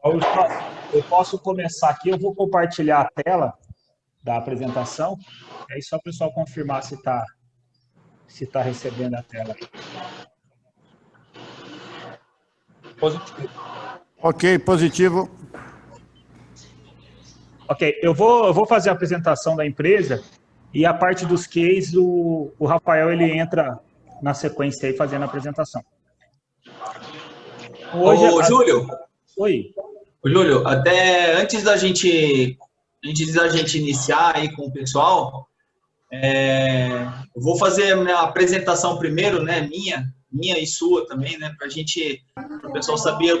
Eu posso começar aqui, eu vou compartilhar a tela da apresentação, aí só o pessoal confirmar se tá recebendo a tela. Positivo. Ok, positivo. Ok, eu vou fazer a apresentação da empresa e a parte dos cases, o Rafael ele entra na sequência aí fazendo a apresentação. Hoje, Júlio, Oi. Júlio, até antes da gente iniciar aí com o pessoal, eu vou fazer a minha apresentação primeiro, né, minha e sua também, né, para o pessoal saber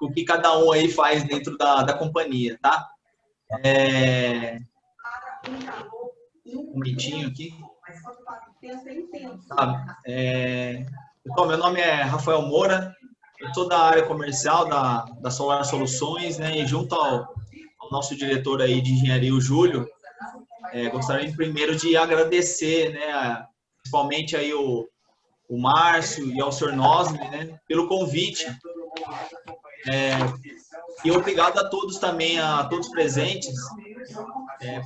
o que cada um aí faz dentro da companhia, tá? Um momentinho aqui. Então, meu nome é Rafael Moura, eu sou da área comercial da Solar Soluções, né, e junto ao nosso diretor aí de engenharia, o Júlio, gostaria primeiro de agradecer, né, principalmente aí o Márcio e ao Sr. Nosme, né, pelo convite. E obrigado a todos também, a todos presentes,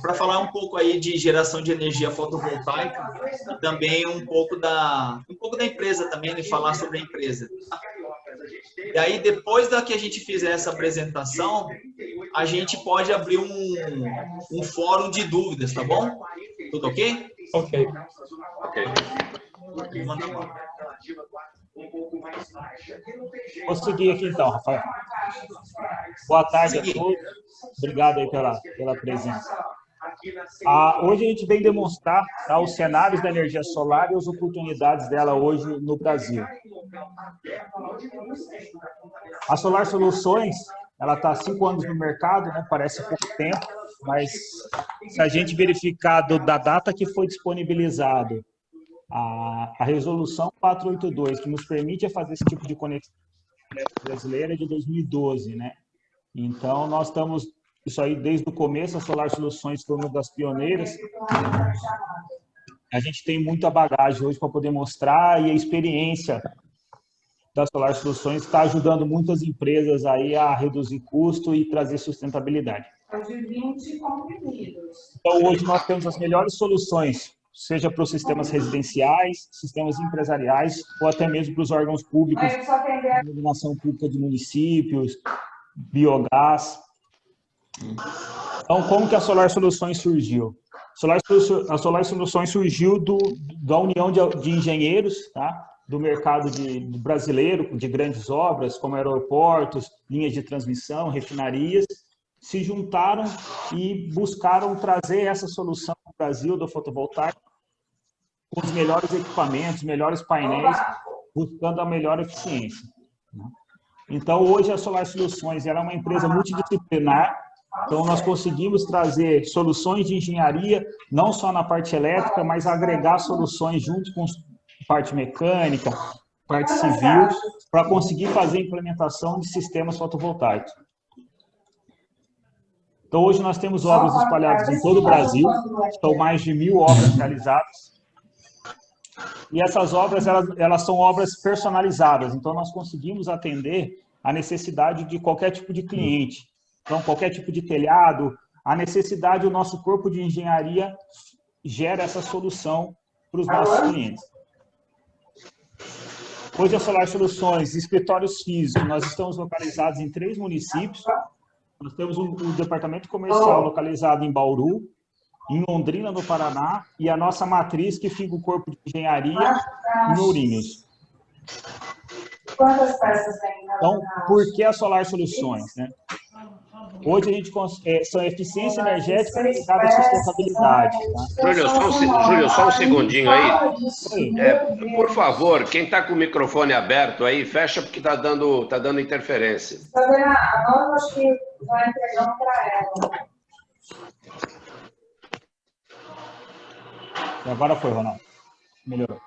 para falar um pouco aí de geração de energia fotovoltaica e também um pouco da empresa também, né, falar sobre a empresa. E aí, depois que a gente fizer essa apresentação, a gente pode abrir um fórum de dúvidas, tá bom? Tudo ok? Ok. Vou seguir aqui então, Rafael. Boa tarde a todos. Obrigado aí pela presença. Hoje a gente vem demonstrar os cenários da energia solar e as oportunidades dela hoje no Brasil. A Solar Soluções, ela está há 5 anos no mercado, né? Parece pouco tempo, mas se a gente verificar da data que foi disponibilizado a resolução 482, que nos permite fazer esse tipo de conexão brasileira, é de 2012, né? Então, nós estamos, isso aí desde o começo, a Solar Soluções foi uma das pioneiras. A gente tem muita bagagem hoje para poder mostrar e a experiência da Solar Soluções está ajudando muitas empresas aí a reduzir custo e trazer sustentabilidade. Então, hoje nós temos as melhores soluções, seja para os sistemas residenciais, sistemas empresariais ou até mesmo para os órgãos públicos, iluminação pública de municípios, biogás. Então, como que a Solar Soluções surgiu? A Solar Soluções surgiu da união de engenheiros, tá? Do mercado brasileiro, de grandes obras, como aeroportos, linhas de transmissão, refinarias, se juntaram e buscaram trazer essa solução para o Brasil do fotovoltaico com os melhores equipamentos, melhores painéis, buscando a melhor eficiência. Então, hoje a Solar Soluções ela é uma empresa multidisciplinar, então nós conseguimos trazer soluções de engenharia, não só na parte elétrica, mas agregar soluções junto com parte mecânica, parte civil, para conseguir fazer a implementação de sistemas fotovoltaicos. Então, hoje nós temos obras espalhadas em todo o Brasil, são mais de 1.000 obras realizadas. E essas obras, elas são obras personalizadas, então nós conseguimos atender a necessidade de qualquer tipo de cliente. Então, qualquer tipo de telhado, a necessidade, o nosso corpo de engenharia gera essa solução para os nossos clientes. Hoje, a Solar Soluções, escritórios físicos, nós estamos localizados em 3 municípios. Nós temos um departamento comercial localizado em Bauru, em Londrina, no Paraná, e a nossa matriz, que fica o corpo de engenharia, em Ourinhos. Quantas peças tem? Então, por que a Solar Soluções, né? Hoje a gente são eficiência energética ligada à sustentabilidade. Tá? Júlio, só um segundinho aí. Por favor, quem está com o microfone aberto aí, fecha porque está dando interferência. Agora acho que vai entregando para ela. Agora foi, Ronaldo. Melhorou.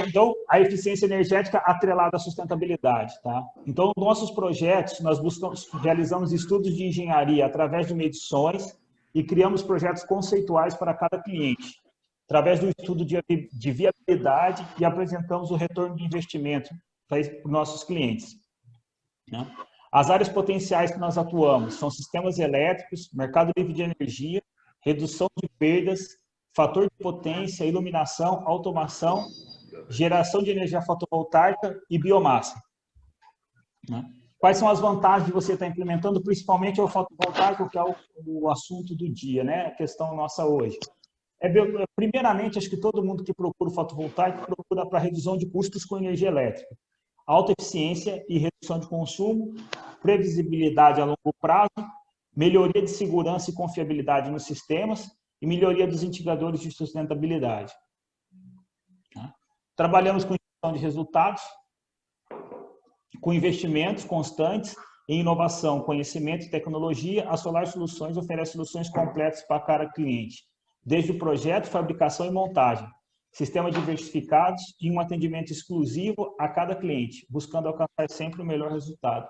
Então, a eficiência energética atrelada à sustentabilidade, tá? Então, nossos projetos, nós realizamos estudos de engenharia através de medições e criamos projetos conceituais para cada cliente, através do estudo de viabilidade e apresentamos o retorno de investimento para os nossos clientes. né? As áreas potenciais que nós atuamos são sistemas elétricos, mercado livre de energia, redução de perdas, fator de potência, iluminação, automação, geração de energia fotovoltaica e biomassa, né? Quais são as vantagens de você estar implementando, principalmente o fotovoltaico, que é o assunto do dia, né? A questão nossa hoje. Primeiramente, acho que todo mundo que procura o fotovoltaico procura para redução de custos com energia elétrica, alta eficiência e redução de consumo, previsibilidade a longo prazo, melhoria de segurança e confiabilidade nos sistemas e melhoria dos indicadores de sustentabilidade. Trabalhamos com gestão de resultados, com investimentos constantes em inovação, conhecimento e tecnologia. A Solar Soluções oferece soluções completas para cada cliente, desde o projeto, fabricação e montagem, sistemas diversificados e um atendimento exclusivo a cada cliente, buscando alcançar sempre o melhor resultado.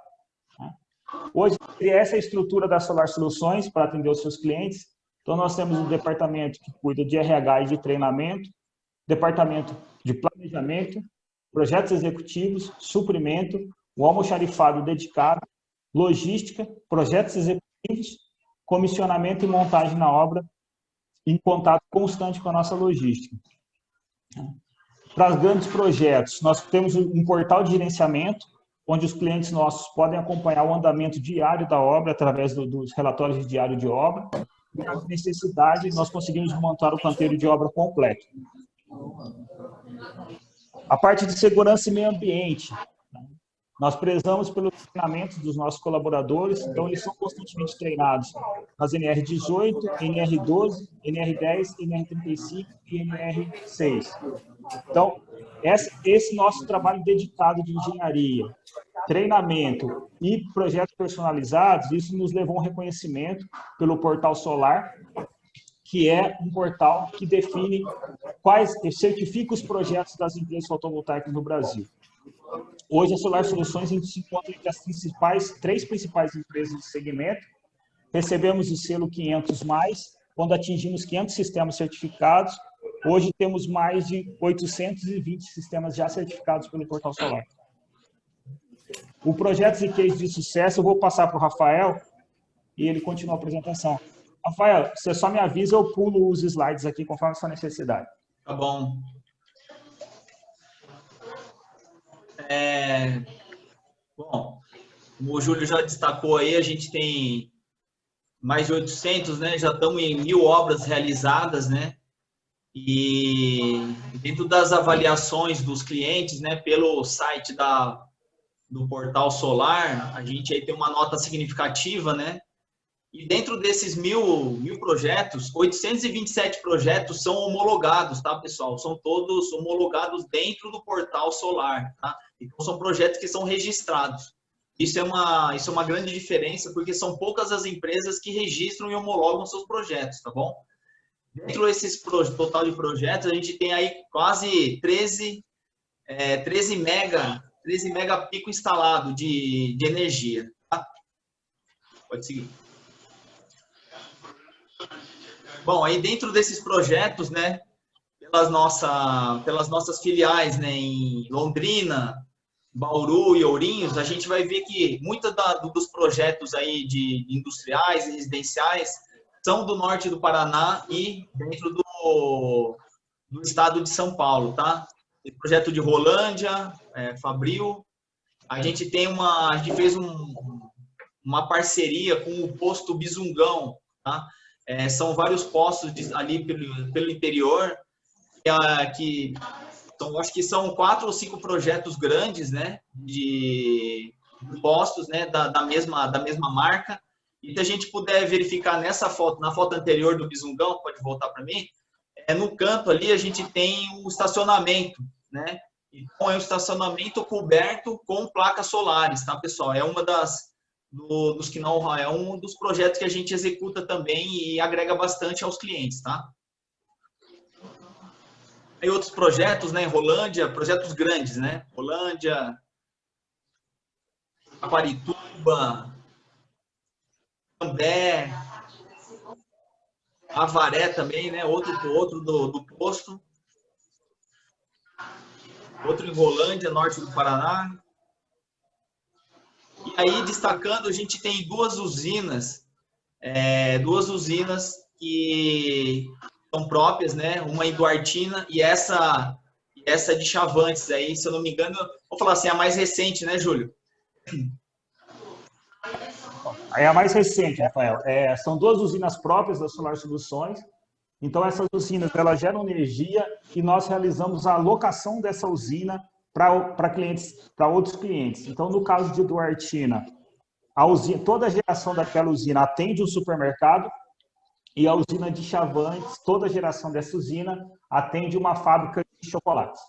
Hoje, essa é a estrutura da Solar Soluções para atender os seus clientes. Então, nós temos um departamento que cuida de RH e de treinamento, departamento de planejamento, projetos executivos, suprimento, o almoxarifado dedicado, logística, projetos executivos, comissionamento e montagem na obra, em contato constante com a nossa logística. Para os grandes projetos, nós temos um portal de gerenciamento, onde os clientes nossos podem acompanhar o andamento diário da obra através dos relatórios de diário de obra. E, na necessidade, nós conseguimos montar o canteiro de obra completo. A parte de segurança e meio ambiente. Nós prezamos pelo treinamento dos nossos colaboradores, então eles são constantemente treinados nas NR18, NR12, NR10, NR35 e NR6. Então, esse nosso trabalho dedicado de engenharia, treinamento e projetos personalizados, isso nos levou a um reconhecimento pelo Portal Solar, que é um portal que define certifica os projetos das empresas fotovoltaicas no Brasil. Hoje, a Solar Soluções se encontra entre as três principais empresas do segmento. Recebemos o selo 500+, quando atingimos 500 sistemas certificados. Hoje, temos mais de 820 sistemas já certificados pelo Portal Solar. O projeto e case de sucesso, eu vou passar para o Rafael e ele continua a apresentação. Rafael, você só me avisa, eu pulo os slides aqui conforme a sua necessidade. Tá bom. Bom, como o Júlio já destacou aí, a gente tem mais de 800, né? Já estamos em 1000 obras realizadas, né? E dentro das avaliações dos clientes, né? Pelo site do Portal Solar, a gente aí tem uma nota significativa, né? E dentro desses 1000 projetos, 827 projetos são homologados, tá, pessoal? São todos homologados dentro do Portal Solar, tá? Então, são projetos que são registrados. Isso é uma grande diferença, porque são poucas as empresas que registram e homologam seus projetos, tá bom? Dentro desses total de projetos, a gente tem aí quase 13 megapico instalado de energia, tá? Pode seguir. Bom, aí dentro desses projetos, né, pelas nossas filiais, né, em Londrina, Bauru e Ourinhos, a gente vai ver que muitos dos projetos aí de industriais e residenciais são do norte do Paraná e dentro do estado de São Paulo, tá? Tem projeto de Rolândia, Fabril. A gente fez uma parceria com o posto Bizungão, tá? São vários postos ali pelo interior, então, acho que são 4 ou 5 projetos grandes, né, de postos, né, da mesma marca. E se a gente puder verificar nessa foto, na foto anterior do Bizungão, pode voltar para mim, no canto ali a gente tem um estacionamento, né? Então, é um estacionamento coberto com placas solares, tá, pessoal? É uma é um dos projetos que a gente executa também e agrega bastante aos clientes, tá? Tem outros projetos, né, em Rolândia, projetos grandes, né? Rolândia, Aparituba, Cambé, Avaré também, né? Outro do posto. Outro em Rolândia, norte do Paraná. E aí, destacando, a gente tem duas usinas que são próprias, né? Uma em Duartina e essa de Chavantes aí, se eu não me engano, vou falar assim, a mais recente, né, Júlio? É a mais recente, Rafael. São duas usinas próprias da Solar Soluções. Então, essas usinas, elas geram energia e nós realizamos a alocação dessa usina para outros clientes. Então, no caso de Duartina, toda a geração daquela usina atende um supermercado e a usina de Chavantes, toda a geração dessa usina atende uma fábrica de chocolates.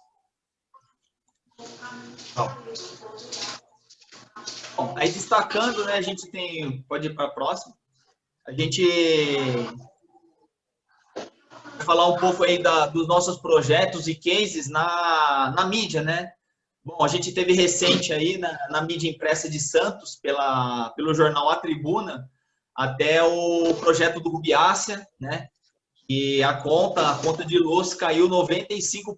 Bom, aí destacando, né, a gente tem, pode ir para a próxima, a gente vai falar um pouco aí dos nossos projetos e cases na mídia, né? Bom, a gente teve recente aí na mídia impressa de Santos, pelo jornal A Tribuna, até o projeto do Rubiácea, né? E a conta de luz caiu 95%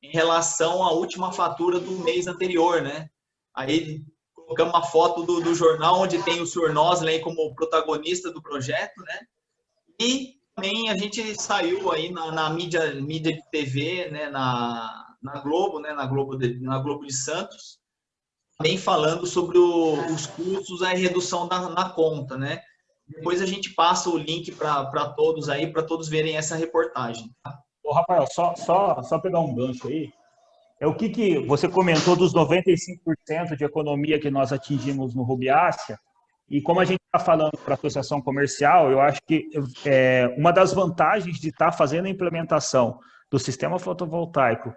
em relação à última fatura do mês anterior, né? Aí colocamos uma foto do jornal, onde tem o Sr. Nosley como protagonista do projeto, né? E também a gente saiu aí na mídia de TV, né? Na Globo, né? Na Globo de Santos, também falando sobre os custos e a redução na conta, né? Depois a gente passa o link para todos aí, para todos verem essa reportagem. Ô, Rafael, só pegar um gancho aí. O que você comentou dos 95% de economia que nós atingimos no Rubiácea, e como a gente está falando para a associação comercial, eu acho que uma das vantagens de estar fazendo a implementação do sistema fotovoltaico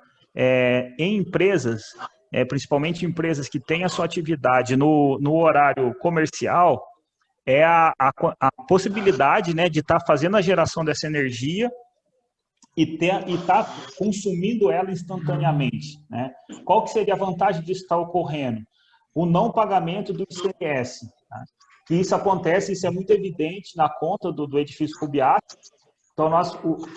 em empresas, principalmente empresas que têm a sua atividade no horário comercial, é a possibilidade, né, de estar fazendo a geração dessa energia e estar consumindo ela instantaneamente, né? Qual que seria a vantagem disso estar ocorrendo? O não pagamento do ICMS. Tá? Que isso acontece, isso é muito evidente na conta do edifício Rubiácea. Então,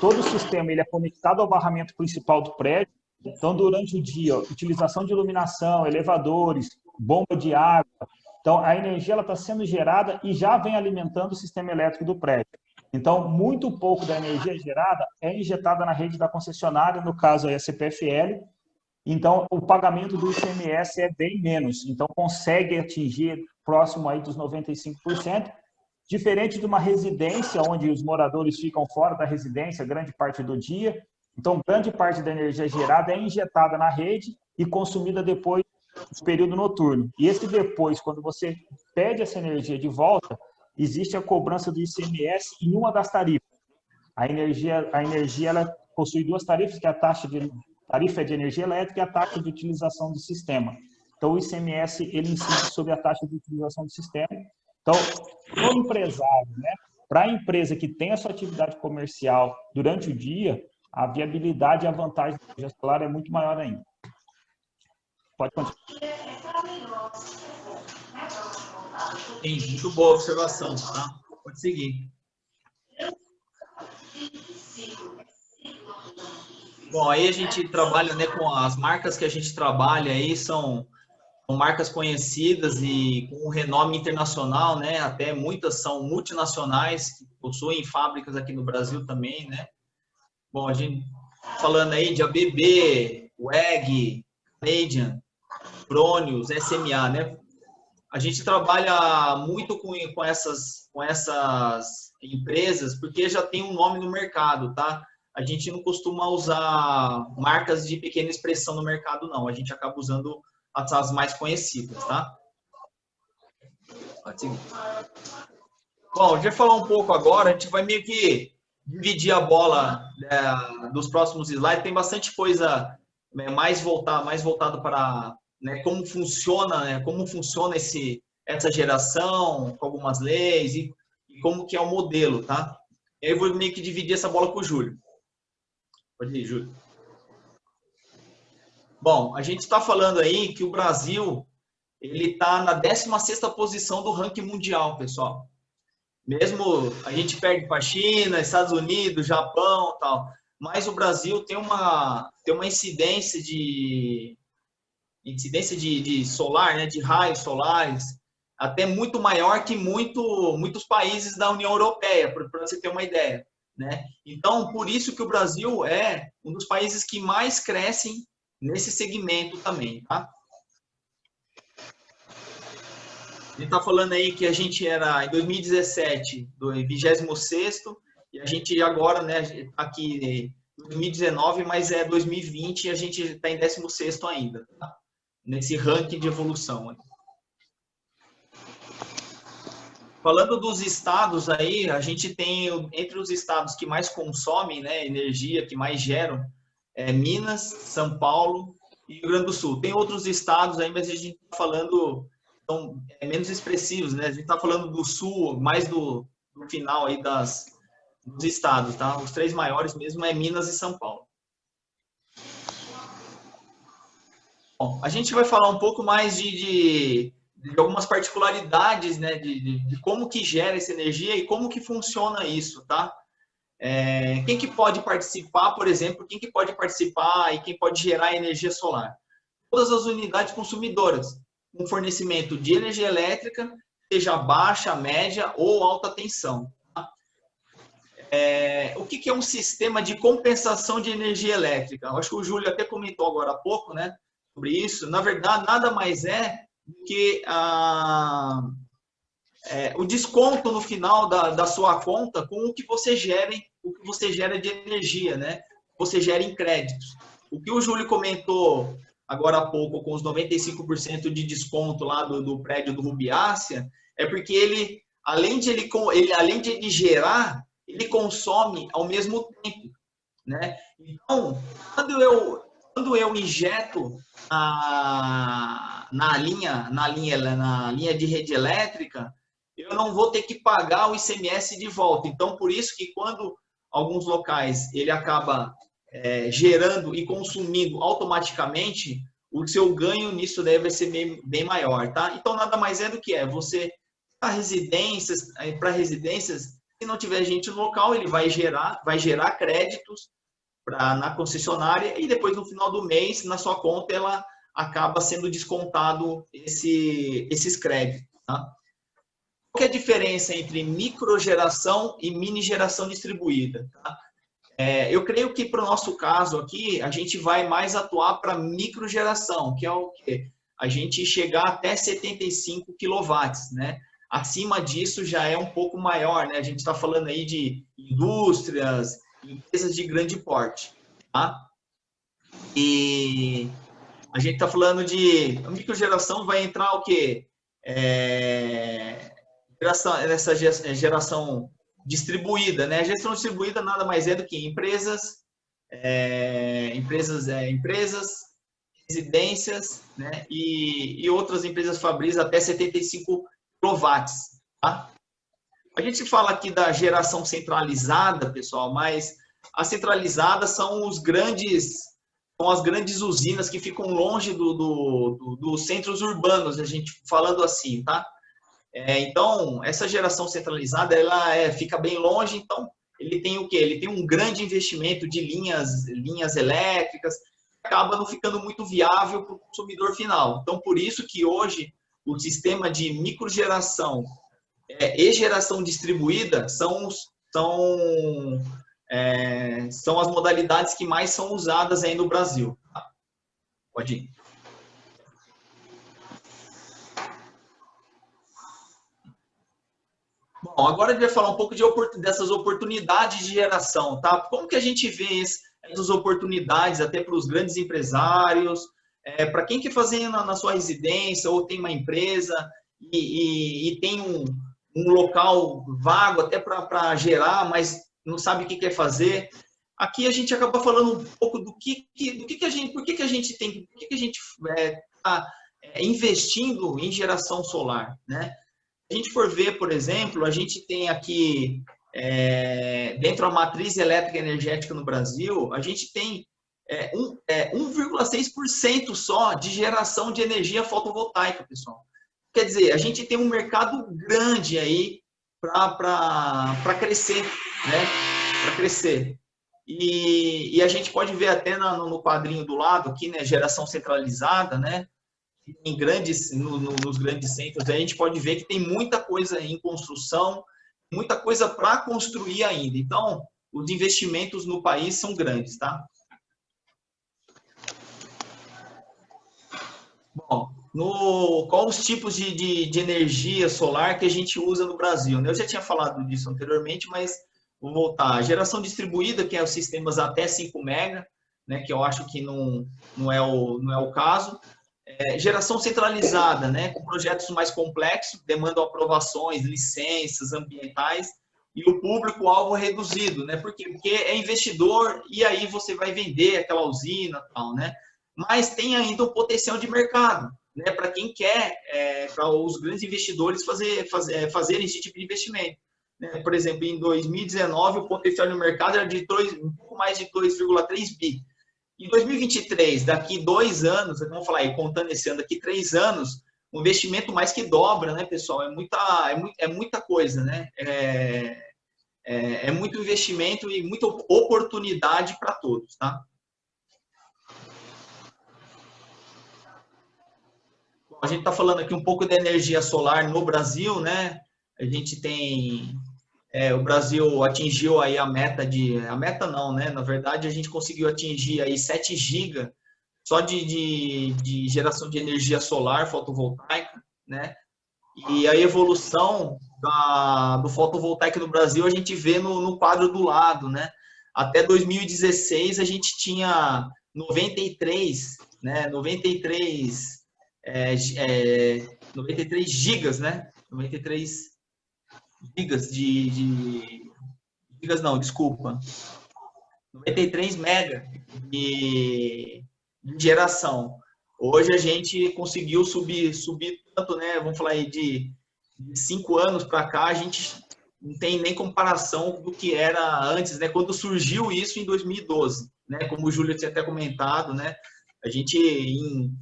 todo o sistema ele é conectado ao barramento principal do prédio. Então, durante o dia, utilização de iluminação, elevadores, bomba de água. Então, a energia está sendo gerada e já vem alimentando o sistema elétrico do prédio. Então, muito pouco da energia gerada é injetada na rede da concessionária, no caso aí a CPFL. Então, o pagamento do ICMS é bem menos. Então, consegue atingir próximo aí dos 95%, diferente de uma residência onde os moradores ficam fora da residência grande parte do dia. Então, grande parte da energia gerada é injetada na rede e consumida depois do período noturno. E esse depois, quando você pede essa energia de volta, existe a cobrança do ICMS em uma das tarifas. A energia ela possui duas tarifas, que é a tarifa de energia elétrica e a taxa de utilização do sistema. Então, o ICMS ele incide sobre a taxa de utilização do sistema. Então, para o empresário, né, para a empresa que tem a sua atividade comercial durante o dia, a viabilidade e a vantagem da energia solar é muito maior ainda. Pode continuar. Sim, muito boa observação, tá? Pode seguir. Bom, aí a gente trabalha, né, com as marcas que a gente trabalha aí, são marcas conhecidas e com um renome internacional, né? Até muitas são multinacionais, que possuem fábricas aqui no Brasil também, né? Bom, a gente falando aí de ABB, WEG, Canadian, Fronius, SMA, né? A gente trabalha muito com essas empresas porque já tem um nome no mercado, tá? A gente não costuma usar marcas de pequena expressão no mercado, não. A gente acaba usando as mais conhecidas, tá? Pode seguir. Bom, a gente vai falar um pouco agora, a gente vai meio que dividir a bola dos próximos slides. Tem bastante coisa mais voltado para, né, como funciona essa geração, com algumas leis e como que é o modelo, tá? Eu vou meio que dividir essa bola com o Júlio. Pode ir, Júlio. Bom, a gente está falando aí que o Brasil ele está na 16ª posição do ranking mundial, pessoal. Mesmo a gente perde para a China, Estados Unidos, Japão, tal, mas o Brasil tem uma incidência de incidência de solar, né, de raios solares, até muito maior que muitos países da União Europeia, para você ter uma ideia, né? Então, por isso que o Brasil é um dos países que mais crescem nesse segmento também, tá? A gente está falando aí que a gente era, em 2017, do 26º, e a gente agora, né, aqui em 2019, mas é 2020 e a gente está em 16º ainda, tá? Nesse ranking de evolução. Falando dos estados aí, a gente tem, entre os estados que mais consomem, né, energia, que mais geram, Minas, São Paulo e Rio Grande do Sul. Tem outros estados aí, mas a gente está falando, são menos expressivos, né? A gente está falando do Sul, mais do final aí dos estados, tá? Os 3 maiores mesmo é Minas e São Paulo. Bom, a gente vai falar um pouco mais de algumas particularidades, né, de como que gera essa energia e como que funciona isso, tá? Quem que pode participar, por exemplo, quem que pode participar e quem pode gerar energia solar? Todas as unidades consumidoras, com fornecimento de energia elétrica, seja baixa, média ou alta tensão. Tá? O que é um sistema de compensação de energia elétrica? Eu acho que o Júlio até comentou agora há pouco, né, sobre isso. Na verdade, nada mais é do que o desconto no final da sua conta com o que você gera de energia, né? Você gera em créditos. O que o Júlio comentou agora há pouco com os 95% de desconto lá do prédio do Rubiácea, é porque ele, além de ele gerar, ele consome ao mesmo tempo, né? Então, quando eu injeto na linha de rede elétrica, eu não vou ter que pagar o ICMS de volta. Então, por isso que quando alguns locais ele acaba gerando e consumindo automaticamente, o seu ganho nisso deve ser bem maior, tá? Então, nada mais é do que você, para residências, se não tiver gente no local, ele vai gerar créditos na concessionária e depois, no final do mês, na sua conta, ela acaba sendo descontado esses créditos, tá? Qual é a diferença entre microgeração e mini geração distribuída? Tá? Eu creio que para o nosso caso aqui, a gente vai mais atuar para microgeração, que é o quê? A gente chegar até 75 kW, né? Acima disso já é um pouco maior, né? A gente está falando aí de indústrias, empresas de grande porte, tá? E a gente está falando de microgeração, vai entrar o quê? Essa geração distribuída, né? A gestão distribuída nada mais é do que empresas, residências, né? E outras empresas fabris até 75 kW, tá? A gente fala aqui da geração centralizada, pessoal, mas as centralizadas são as grandes usinas que ficam longe dos centros urbanos, a gente falando assim, tá? Então, essa geração centralizada, ela fica bem longe, então ele tem o quê? Ele tem um grande investimento de linhas elétricas, acaba não ficando muito viável para o consumidor final. Então, por isso que hoje o sistema de microgeração e geração distribuída são as modalidades que mais são usadas aí no Brasil. Pode ir. Bom, agora a gente vai falar um pouco dessas oportunidades de geração, tá? Como que a gente vê essas oportunidades até para os grandes empresários, para quem quer fazer na sua residência ou tem uma empresa e tem um local vago até para gerar, mas não sabe o que quer fazer. Aqui a gente acaba falando um pouco por que a gente está investindo em geração solar, né? Se a gente for ver, por exemplo, a gente tem aqui, dentro da matriz elétrica energética no Brasil, a gente tem 1,6% só de geração de energia fotovoltaica, pessoal. Quer dizer, a gente tem um mercado grande aí para crescer, né? Para crescer. E a gente pode ver até no quadrinho do lado aqui, né? Geração centralizada, né? nos grandes centros, a gente pode ver que tem muita coisa em construção, muita coisa para construir ainda. Então, os investimentos no país são grandes, tá? Bom, qual os tipos de energia solar que a gente usa no Brasil, né? Eu já tinha falado disso anteriormente, mas vou voltar. Geração distribuída, que é os sistemas até 5 MB, né? Que eu acho que não é o caso. Geração centralizada, né? Com projetos mais complexos, demandam aprovações, licenças ambientais, e o público-alvo reduzido, né? Por quê? Porque é investidor e aí você vai vender aquela usina e tal, né? Mas tem ainda um potencial de mercado, né? Para quem quer, para os grandes investidores fazerem esse tipo de investimento. Né? Por exemplo, em 2019, o potencial de mercado era de um pouco mais de 2,3 bi. Em 2023, daqui 2 anos, vamos falar aí, contando esse ano, daqui 3 anos, um investimento mais que dobra, né, pessoal? É muita coisa, né? É muito investimento e muita oportunidade para todos, tá? Bom, a gente está falando aqui um pouco da energia solar no Brasil, né? A gente tem... o Brasil atingiu aí a meta não, né? Na verdade, a gente conseguiu atingir aí 7 GB só de geração de energia solar fotovoltaica, né? E a evolução do fotovoltaico no Brasil a gente vê no quadro do lado, né? Até 2016 a gente tinha 93 gigas, né? 93 gigas gigas não, desculpa. 93 mega de geração. Hoje a gente conseguiu subir tanto, né? Vamos falar aí de 5 anos para cá, a gente não tem nem comparação do que era antes, né? Quando surgiu isso em 2012, né? Como o Júlio tinha até comentado, né? A gente, em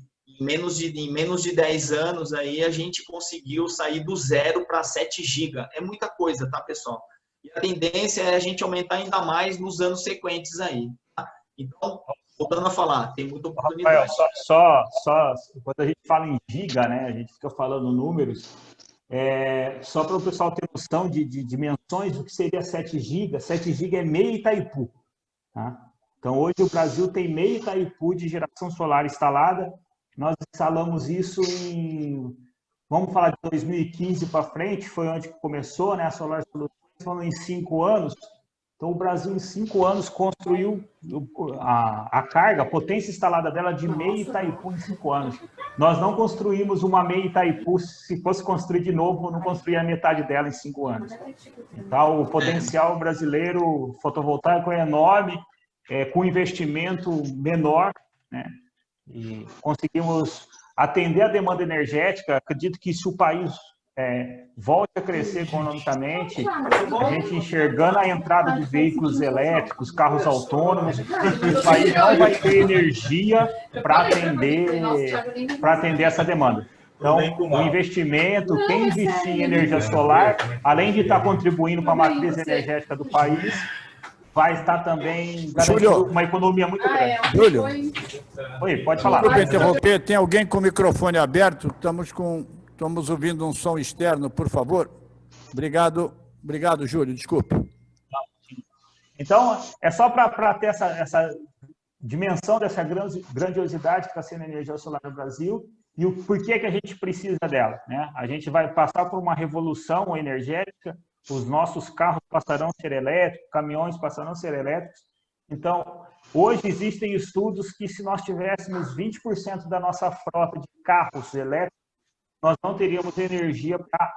menos de 10 anos, aí a gente conseguiu sair do 0 para 7 GB. É muita coisa, tá, pessoal? E a tendência é a gente aumentar ainda mais nos anos sequentes aí. Tá? Então, voltando a falar, tem muita oportunidade. Só quando a gente fala em giga, né, a gente fica falando números, só para o pessoal ter noção de dimensões do que seria 7 GB. 7 GB é meio Itaipu. Tá? Então, hoje o Brasil tem meio Itaipu de geração solar instalada. Nós instalamos isso vamos falar de 2015 para frente, foi onde começou, né, a Solar Soluções, falando em 5 anos. Então, o Brasil, em 5 anos, construiu a carga, a potência instalada dela de meio Itaipu em 5 anos. Nós não construímos uma meia Itaipu, se fosse construir de novo, não construía a metade dela em 5 anos. Então, o potencial brasileiro fotovoltaico é enorme, com investimento menor, né? E conseguimos atender a demanda energética. Acredito que se o país volte a crescer economicamente, a gente enxergando a entrada de veículos elétricos, carros autônomos, o país não vai ter energia para atender essa demanda. Então, o investimento, quem investir em energia solar, além de estar contribuindo para a matriz energética do país, vai estar também garantindo uma economia muito grande. Júlio, Oi, pode falar. Desculpa interromper, tem alguém com o microfone aberto? Estamos ouvindo um som externo, por favor. Obrigado, Júlio, desculpe. Então, é só para ter essa dimensão dessa grandiosidade que está sendo a energia solar no Brasil e o porquê que a gente precisa dela, né? A gente vai passar por uma revolução energética. Os nossos carros passarão a ser elétricos, caminhões passarão a ser elétricos. Então, hoje existem estudos que se nós tivéssemos 20% da nossa frota de carros elétricos, nós não teríamos energia para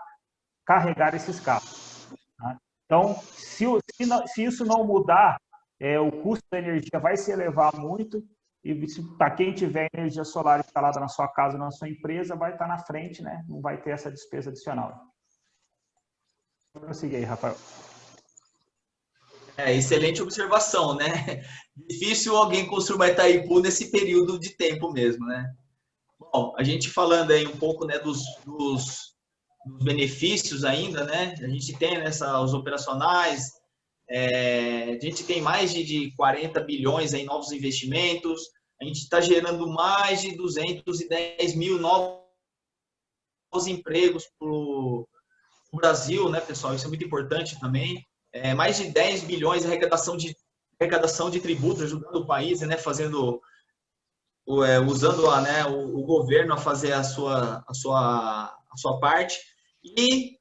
carregar esses carros. Tá? Então, se isso não mudar, o custo da energia vai se elevar muito e para quem tiver energia solar instalada na sua casa, na sua empresa, vai estar na frente, né? Não vai ter essa despesa adicional. Vou prosseguir aí, Rafael. Excelente observação, né? Difícil alguém construir uma Itaipu nesse período de tempo mesmo, né? Bom, a gente falando aí um pouco, né, dos benefícios ainda, né? A gente tem os operacionais, a gente tem mais de 40 bilhões em novos investimentos, A gente está gerando mais de 210 mil novos empregos para o Brasil, né, pessoal? Isso é muito importante também. Mais de 10 bilhões de arrecadação de tributos, ajudando o país, né, usando o governo a fazer a sua parte. E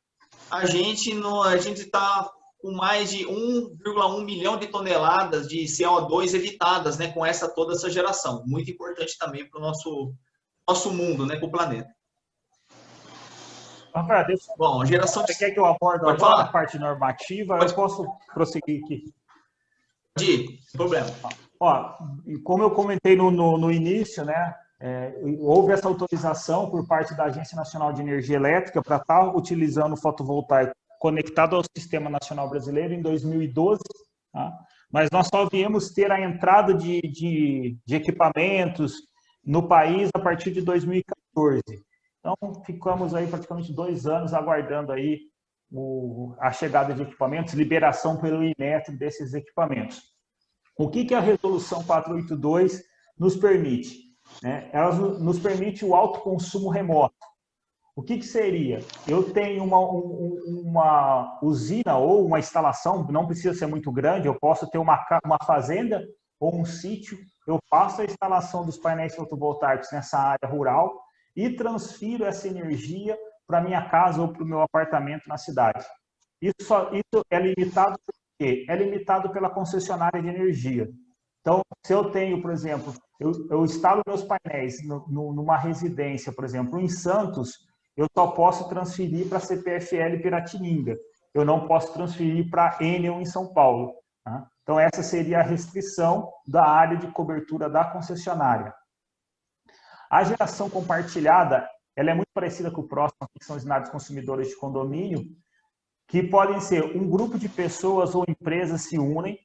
a gente está com mais de 1,1 milhão de toneladas de CO2 evitadas, né, com toda essa geração. Muito importante também para o nosso mundo, né, para o planeta. Rafael, Bom, a geração de... Você quer que eu aborde Pode agora falar. a parte normativa? Pode. Eu posso prosseguir aqui? Pode ir, sem problema. Ó, como eu comentei no início, né, houve essa autorização por parte da Agência Nacional de Energia Elétrica para estar utilizando o fotovoltaico conectado ao Sistema Nacional Brasileiro em 2012, tá? Mas nós só viemos ter a entrada de equipamentos no país a partir de 2014. Então, ficamos aí praticamente 2 anos aguardando aí a chegada de equipamentos, liberação pelo Inmetro desses equipamentos. O que a Resolução 482 nos permite? Ela nos permite o autoconsumo remoto. O que seria? Eu tenho uma usina ou uma instalação, não precisa ser muito grande, eu posso ter uma fazenda ou um sítio, eu faço a instalação dos painéis fotovoltaicos nessa área rural e transfiro essa energia para a minha casa ou para o meu apartamento na cidade. Isso é limitado por quê? É limitado pela concessionária de energia. Então, se eu tenho, por exemplo, eu instalo meus painéis numa residência, por exemplo, em Santos, eu só posso transferir para a CPFL Piratininga. Eu não posso transferir para a Enel em São Paulo. Tá? Então, essa seria a restrição da área de cobertura da concessionária. A geração compartilhada, ela é muito parecida com o próximo, que são as unidades consumidoras de condomínio, que podem ser um grupo de pessoas ou empresas se unem,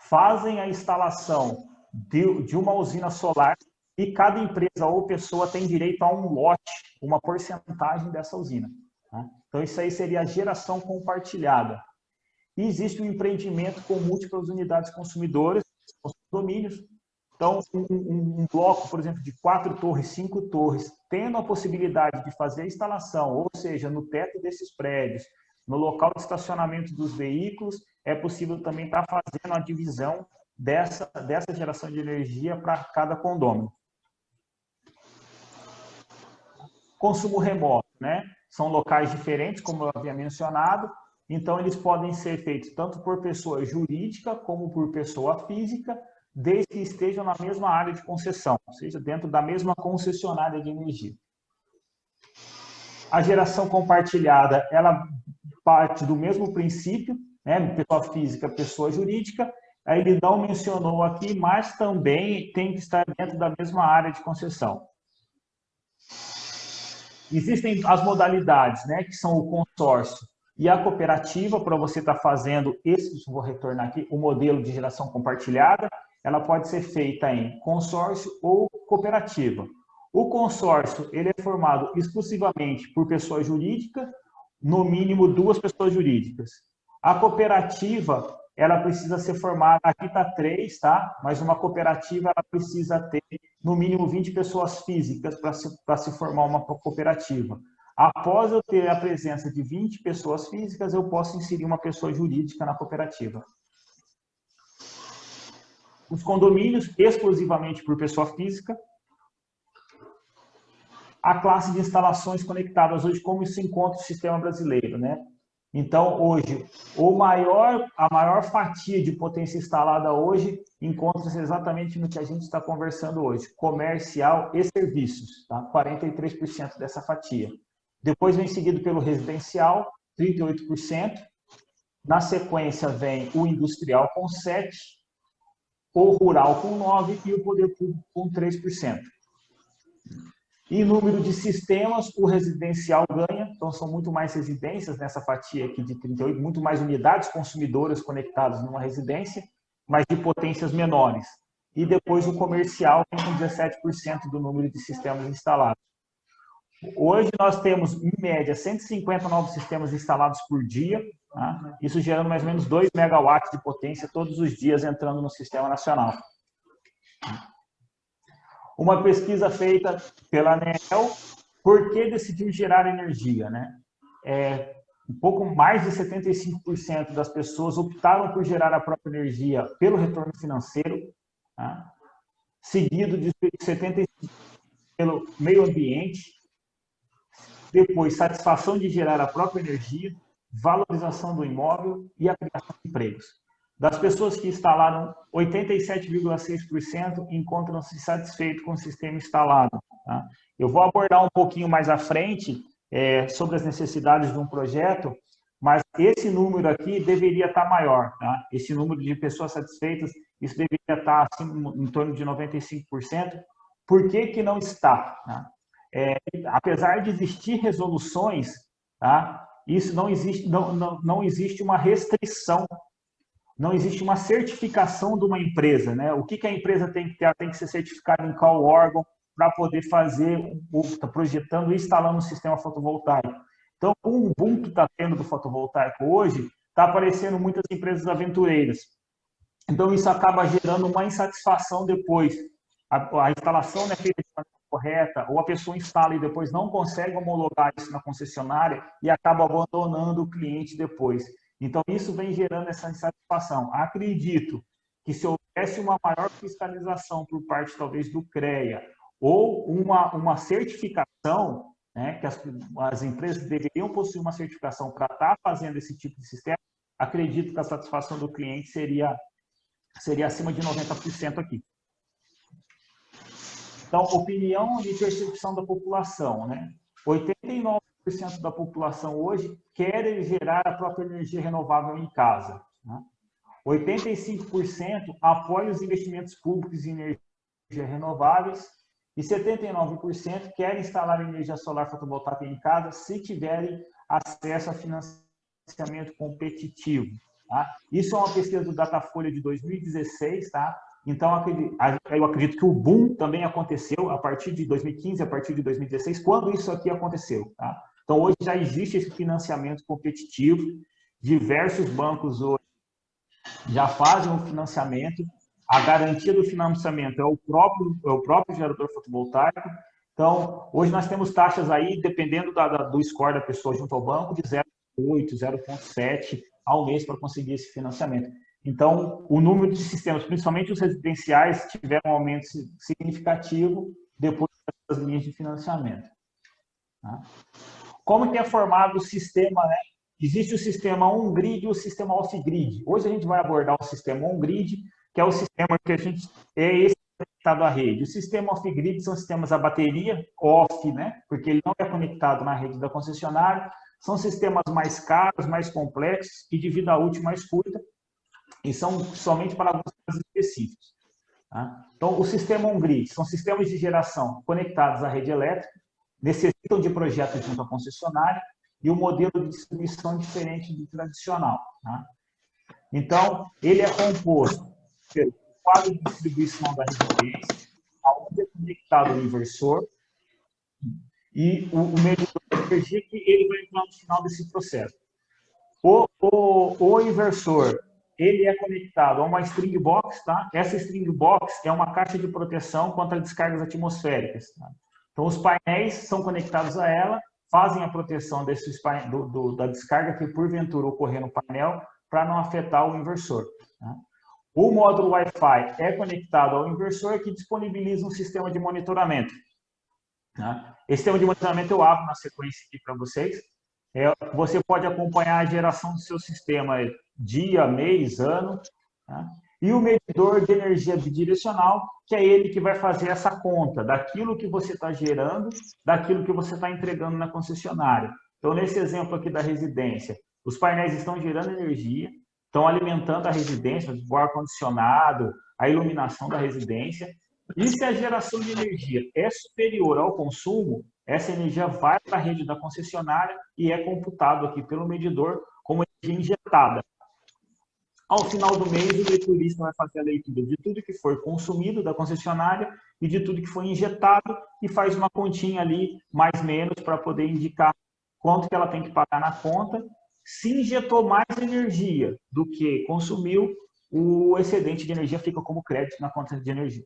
fazem a instalação de uma usina solar e cada empresa ou pessoa tem direito a um lote, uma porcentagem dessa usina. Tá? Então, isso aí seria a geração compartilhada. E existe um empreendimento com múltiplas unidades consumidoras, os condomínios. Então, um bloco, por exemplo, de 4 torres, 5 torres, tendo a possibilidade de fazer a instalação, ou seja, no teto desses prédios, no local de estacionamento dos veículos, é possível também estar fazendo a divisão dessa geração de energia para cada condomínio. Consumo remoto, né? São locais diferentes, como eu havia mencionado, então eles podem ser feitos tanto por pessoa jurídica como por pessoa física, desde que estejam na mesma área de concessão, ou seja, dentro da mesma concessionária de energia. A geração compartilhada, ela parte do mesmo princípio, né? Pessoa física, pessoa jurídica, aí ele não mencionou aqui, mas também tem que estar dentro da mesma área de concessão. Existem as modalidades, né, que são o consórcio e a cooperativa, para você estar fazendo vou retornar aqui, o modelo de geração compartilhada, ela pode ser feita em consórcio ou cooperativa. O consórcio, ele é formado exclusivamente por pessoa jurídica, no mínimo 2 pessoas jurídicas. A cooperativa, ela precisa ser formada, aqui está 3, tá? Mas uma cooperativa, ela precisa ter no mínimo 20 pessoas físicas para se formar uma cooperativa. Após eu ter a presença de 20 pessoas físicas, eu posso inserir uma pessoa jurídica na cooperativa. Os condomínios, exclusivamente por pessoa física. A classe de instalações conectadas hoje, como se encontra o sistema brasileiro, né? Então, hoje, a maior fatia de potência instalada hoje encontra-se exatamente no que a gente está conversando hoje, comercial e serviços, tá? 43% dessa fatia. Depois vem seguido pelo residencial, 38%. Na sequência vem o industrial com 7%, o rural com 9% e o poder público com 3%. Em número de sistemas, o residencial ganha, então são muito mais residências nessa fatia aqui de 38%, muito mais unidades consumidoras conectadas numa residência, mas de potências menores. E depois o comercial tem com 17% do número de sistemas instalados. Hoje nós temos, em média, 150 novos sistemas instalados por dia, tá? Isso gerando mais ou menos 2 megawatts de potência todos os dias entrando no sistema nacional. Uma pesquisa feita pela ANEEL, por que decidiu gerar energia, né? Um pouco mais de 75% das pessoas optaram por gerar a própria energia pelo retorno financeiro, tá? Seguido de 75% pelo meio ambiente, depois satisfação de gerar a própria energia, valorização do imóvel e a criação de empregos. Das pessoas que instalaram, 87,6% encontram-se satisfeitos com o sistema instalado. Tá? Eu vou abordar um pouquinho mais à frente sobre as necessidades de um projeto, mas esse número aqui deveria estar maior. Tá? Esse número de pessoas satisfeitas, isso deveria estar assim, em torno de 95%. Por que que não está? Tá? Apesar de existir resoluções, tá? Isso não existe uma restrição, não existe uma certificação de uma empresa, né? O que a empresa tem que ter? Ela tem que ser certificada em qual órgão para poder fazer, está projetando e instalando um sistema fotovoltaico. Então, o boom que está tendo do fotovoltaico hoje, está aparecendo muitas empresas aventureiras. Então, isso acaba gerando uma insatisfação depois. A instalação não é feita de maneira correta, ou a pessoa instala e depois não consegue homologar isso na concessionária e acaba abandonando o cliente depois. Então, isso vem gerando essa insatisfação. Acredito que se houvesse uma maior fiscalização por parte, talvez, do CREA, ou uma certificação, né, que as empresas deveriam possuir uma certificação para estar fazendo esse tipo de sistema, acredito que a satisfação do cliente seria acima de 90% aqui. Então, opinião e percepção da população, né? 89% da população hoje quer gerar a própria energia renovável em casa, né? 85% apoia os investimentos públicos em energia renováveis e 79% quer instalar energia solar fotovoltaica em casa se tiverem acesso a financiamento competitivo, tá? Isso é uma pesquisa do Datafolha de 2016, tá? Então, eu acredito que o boom também aconteceu a partir de 2015, a partir de 2016, quando isso aqui aconteceu. Tá? Então, hoje já existe esse financiamento competitivo, diversos bancos hoje já fazem um financiamento, a garantia do financiamento é o próprio gerador fotovoltaico. Então, hoje nós temos taxas aí, dependendo do score da pessoa junto ao banco, de 0,8, 0,7 ao mês para conseguir esse financiamento. Então, o número de sistemas, principalmente os residenciais, tiveram um aumento significativo depois das linhas de financiamento. Tá? Como que é formado o sistema, né? Existe o sistema on-grid e o sistema off-grid. Hoje a gente vai abordar o sistema on-grid, que é o sistema que a gente conectado à rede. O sistema off-grid são sistemas a bateria, off, né? Porque ele não é conectado na rede da concessionária. São sistemas mais caros, mais complexos e de vida útil mais curta, e são somente para alguns casos específicos. Tá? Então, o sistema on-grid são sistemas de geração conectados à rede elétrica, necessitam de projetos junto à concessionária e o modelo de distribuição é diferente do tradicional. Tá? Então, ele é composto pelo quadro de distribuição da residência, onde é conectado o inversor e o medidor de energia, que ele vai entrar no final desse processo. O inversor, ele é conectado a uma string box, tá? Essa string box é uma caixa de proteção contra descargas atmosféricas. Tá? Então, os painéis são conectados a ela, fazem a proteção da descarga que porventura ocorrer no painel para não afetar o inversor. Tá? O módulo Wi-Fi é conectado ao inversor, que disponibiliza um sistema de monitoramento. Tá? Esse sistema de monitoramento eu abro na sequência aqui para vocês. Você pode acompanhar a geração do seu sistema dia, mês, ano. Tá? E o medidor de energia bidirecional, que é ele que vai fazer essa conta daquilo que você está gerando, daquilo que você está entregando na concessionária. Então, nesse exemplo aqui da residência, os painéis estão gerando energia, estão alimentando a residência, o ar-condicionado, a iluminação da residência. E se a geração de energia é superior ao consumo, essa energia vai para a rede da concessionária e é computado aqui pelo medidor como energia injetada. Ao final do mês, o leiturista vai fazer a leitura de tudo que foi consumido da concessionária e de tudo que foi injetado e faz uma continha ali, mais ou menos, para poder indicar quanto que ela tem que pagar na conta. Se injetou mais energia do que consumiu, o excedente de energia fica como crédito na conta de energia.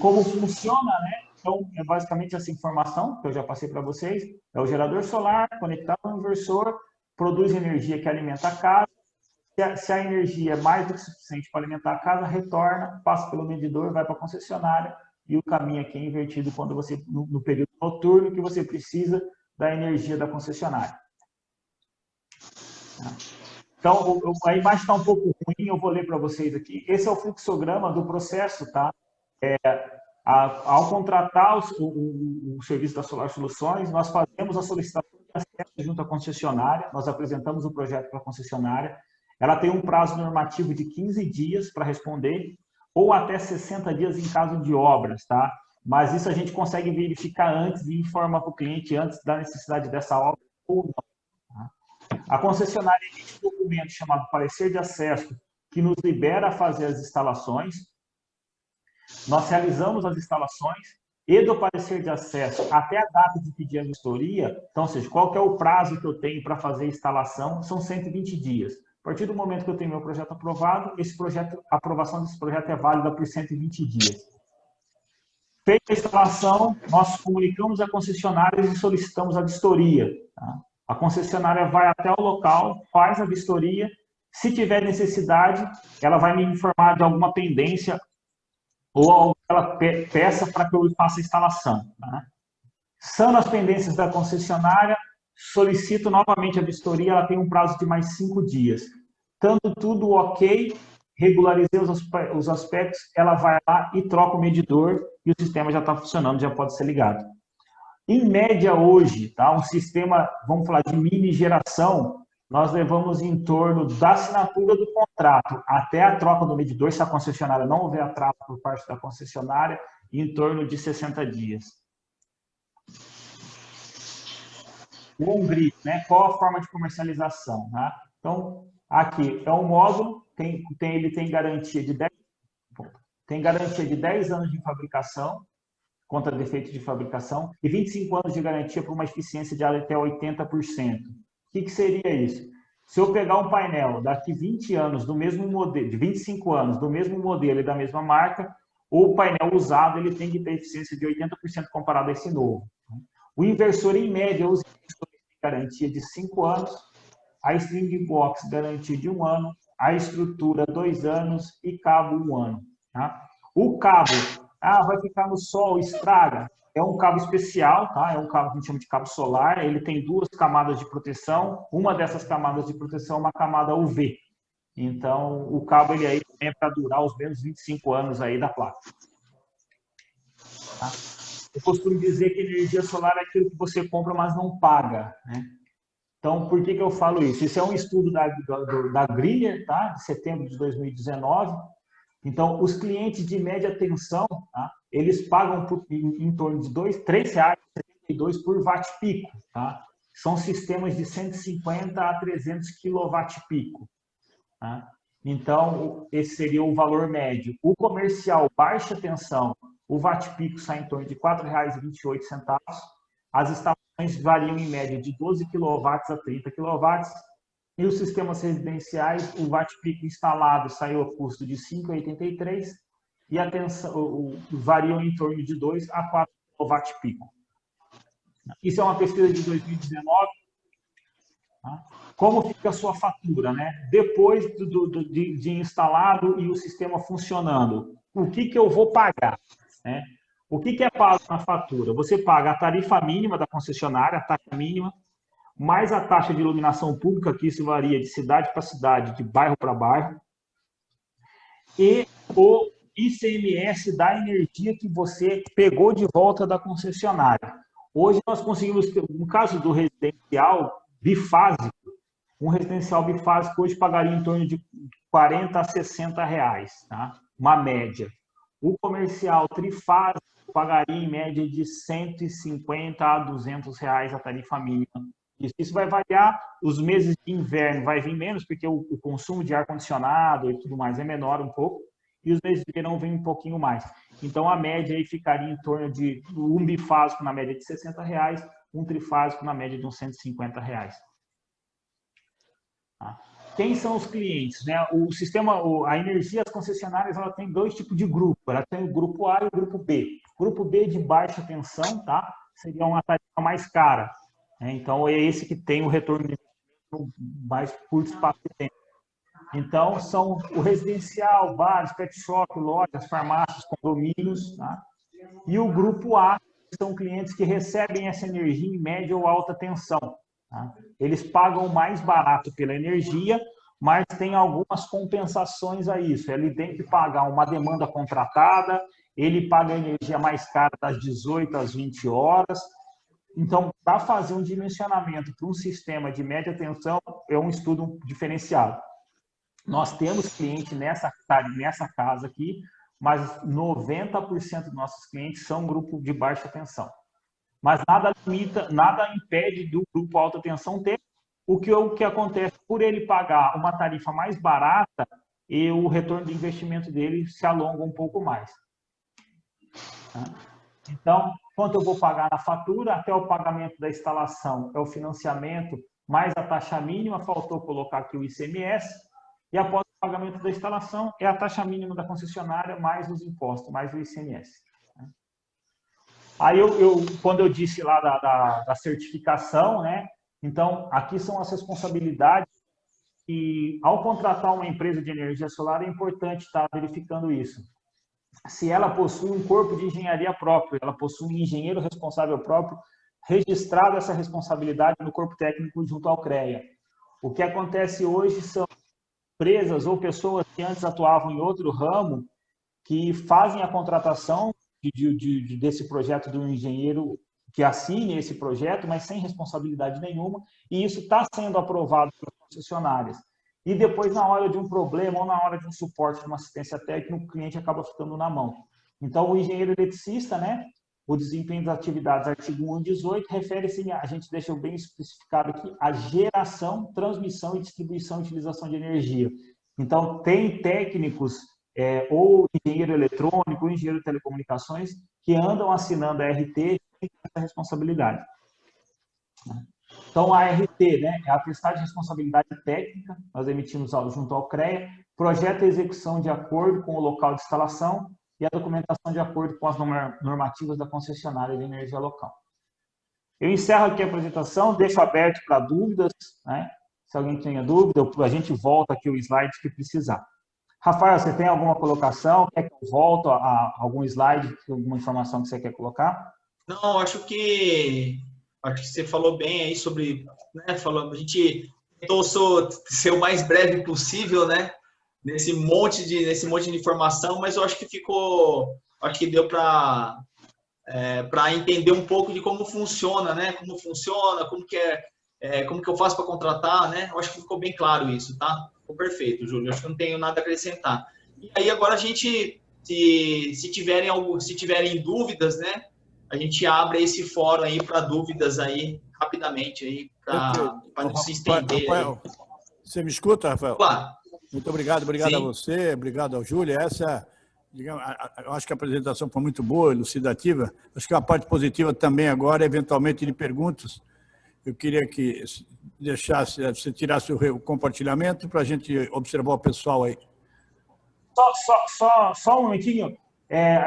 Como funciona, né? Então, é basicamente essa informação que eu já passei para vocês. É o gerador solar conectado ao inversor, produz energia que alimenta a casa. Se a energia é mais do que suficiente para alimentar a casa, retorna, passa pelo medidor, vai para a concessionária e o caminho aqui é invertido quando você, no período noturno, que você precisa da energia da concessionária. Então, a imagem está um pouco ruim, eu vou ler para vocês aqui. Esse é o fluxograma do processo, tá? Ao contratar o serviço da Solar Soluções, nós fazemos a solicitação de acesso junto à concessionária, nós apresentamos o projeto para a concessionária, ela tem um prazo normativo de 15 dias para responder, ou até 60 dias em caso de obras, tá? Mas isso a gente consegue verificar antes e informar para o cliente antes da necessidade dessa obra ou não. Tá? A concessionária emite um documento chamado parecer de acesso, que nos libera a fazer as instalações. Nós realizamos as instalações e do parecer de acesso até a data de pedir a vistoria, então, ou seja, qual que é o prazo que eu tenho para fazer a instalação, são 120 dias. A partir do momento que eu tenho meu projeto aprovado, a aprovação desse projeto é válida por 120 dias. Feita a instalação, nós comunicamos a concessionária e solicitamos a vistoria. Tá? A concessionária vai até o local, faz a vistoria. Se tiver necessidade, ela vai me informar de alguma pendência ou ela peça para que eu faça a instalação. Tá? São as pendências da concessionária, solicito novamente a vistoria, ela tem um prazo de mais 5 dias. Estando tudo ok, regularizei os aspectos, ela vai lá e troca o medidor e o sistema já está funcionando, já pode ser ligado. Em média hoje, tá, um sistema, vamos falar de mini geração, nós levamos em torno da assinatura do contrato até a troca do medidor, se a concessionária não houver atraso por parte da concessionária, em torno de 60 dias. O on-grid, né? Qual a forma de comercialização? Né? Então, aqui é um módulo, ele tem garantia de 10 anos de fabricação, contra defeito de fabricação, e 25 anos de garantia por uma eficiência de até 80%. O que seria isso? Se eu pegar um painel daqui 20 anos do mesmo modelo, de 25 anos do mesmo modelo e da mesma marca, o painel usado ele tem que ter eficiência de 80% comparado a esse novo. O inversor, em média, usa garantia de 5 anos, a string box garantia de 1 ano, a estrutura 2 anos e cabo 1 ano. Tá? O cabo, vai ficar no sol, estraga. É um cabo especial, tá? É um cabo que a gente chama de cabo solar, ele tem 2 camadas de proteção, uma dessas camadas de proteção é uma camada UV. Então, o cabo ele aí é para durar os menos 25 anos aí da placa. Tá? Eu costumo dizer que energia solar é aquilo que você compra, mas não paga, né? Então, por que eu falo isso? Isso é um estudo da Greener, tá? De setembro de 2019. Então, os clientes de média tensão, tá? Eles pagam em torno de R$ 3,72 por watt-pico, tá? São sistemas de 150 a 300 kW-pico. Tá? Então, esse seria o valor médio. O comercial baixa tensão, o watt-pico sai em torno de R$ 4,28. As estações variam em média de 12 kW a 30 kW. E os sistemas residenciais, o watt-pico instalado saiu a custo de R$ 5,83 e a tensão variam em torno de 2 a 4 kW-pico. Isso é uma pesquisa de 2019. Tá? Como fica a sua fatura, né? Depois de instalado e o sistema funcionando, o que eu vou pagar? Né? O que é pago na fatura? Você paga a tarifa mínima da concessionária, a taxa mínima, mais a taxa de iluminação pública, que isso varia de cidade para cidade, de bairro para bairro, e o ICMS da energia que você pegou de volta da concessionária. Hoje nós conseguimos, no caso do residencial bifásico, um residencial bifásico hoje pagaria em torno de 40 a 60 reais, tá? Uma média. O comercial trifásico pagaria em média de 150 a 200 reais a tarifa mínima. Isso vai variar, os meses de inverno vai vir menos, porque o consumo de ar-condicionado e tudo mais é menor um pouco, e os meses de verão vem um pouquinho mais. Então, a média aí ficaria em torno de um bifásico na média de 60 reais, um trifásico na média de uns 150 reais. Tá? quem são os clientes, né? O sistema, a energia, as concessionárias, ela tem dois tipos de grupo. Ela tem o grupo A e o grupo B. O grupo B de baixa tensão, tá? Seria uma tarifa mais cara, né? Então, é esse que tem o retorno de mais curto espaço de tempo. Então, são o residencial, bares, pet shop, lojas, farmácias, condomínios, tá? E o grupo A são clientes que recebem essa energia em média ou alta tensão. Tá? Eles pagam mais barato pela energia, mas tem algumas compensações a isso. Ele tem que pagar uma demanda contratada, ele paga a energia mais cara das 18 às 20 horas. Então, para fazer um dimensionamento para um sistema de média tensão, é um estudo diferenciado. Nós temos cliente nessa casa aqui, mas 90% dos nossos clientes são grupo de baixa tensão. Mas nada limita, nada impede do grupo alta tensão ter. O que acontece, por ele pagar uma tarifa mais barata, e o retorno de investimento dele se alonga um pouco mais. Então, quanto eu vou pagar na fatura, até o pagamento da instalação é o financiamento, mais a taxa mínima, faltou colocar aqui o ICMS, e após o pagamento da instalação, é a taxa mínima da concessionária, mais os impostos, mais o ICMS. Aí, quando eu disse lá da certificação, né? Então, aqui são as responsabilidades e, ao contratar uma empresa de energia solar, é importante estar verificando isso. Se ela possui um corpo de engenharia próprio, ela possui um engenheiro responsável próprio, registrado essa responsabilidade no corpo técnico junto ao CREA. O que acontece hoje são empresas ou pessoas que antes atuavam em outro ramo que fazem a contratação desse projeto de um engenheiro que assine esse projeto, mas sem responsabilidade nenhuma, e isso está sendo aprovado pelas concessionárias. E depois, na hora de um problema ou na hora de um suporte, de uma assistência técnica, o cliente acaba ficando na mão. Então, o engenheiro eletricista, né, o desempenho das atividades, artigo 118, refere-se, a gente deixa bem especificado aqui, a geração, transmissão e distribuição e utilização de energia. Então, tem técnicos, ou engenheiro eletrônico, ou engenheiro de telecomunicações, que andam assinando a RT e têm essa responsabilidade. Então, a ART, né, é a Atestado de Responsabilidade Técnica, nós emitimos junto ao CREA, projeta a execução de acordo com o local de instalação e a documentação de acordo com as normativas da concessionária de energia local. Eu encerro aqui a apresentação, deixo aberto para dúvidas, né? Se alguém tenha dúvida, a gente volta aqui o slide que precisar. Rafael, você tem alguma colocação? Quer que eu volte a algum slide, alguma informação que você quer colocar? Não, acho que você falou bem aí sobre, né, a gente tentou ser o mais breve possível, né, nesse monte de informação, mas eu acho que deu para entender um pouco de como funciona, né, como que eu faço para contratar, né, eu acho que ficou bem claro isso, tá? Ficou perfeito, Júlio, acho que não tenho nada a acrescentar. E aí agora a gente, se tiverem dúvidas, né, a gente abre esse fórum aí para dúvidas aí, rapidamente, aí, para não se estender. Rafael, você me escuta, Rafael? Claro. Muito obrigado a você, obrigado ao Júlio. Eu acho que a apresentação foi muito boa, elucidativa. Acho que a parte positiva também agora, eventualmente, de perguntas. Eu queria que você tirasse o compartilhamento para a gente observar o pessoal aí. Só um momentinho.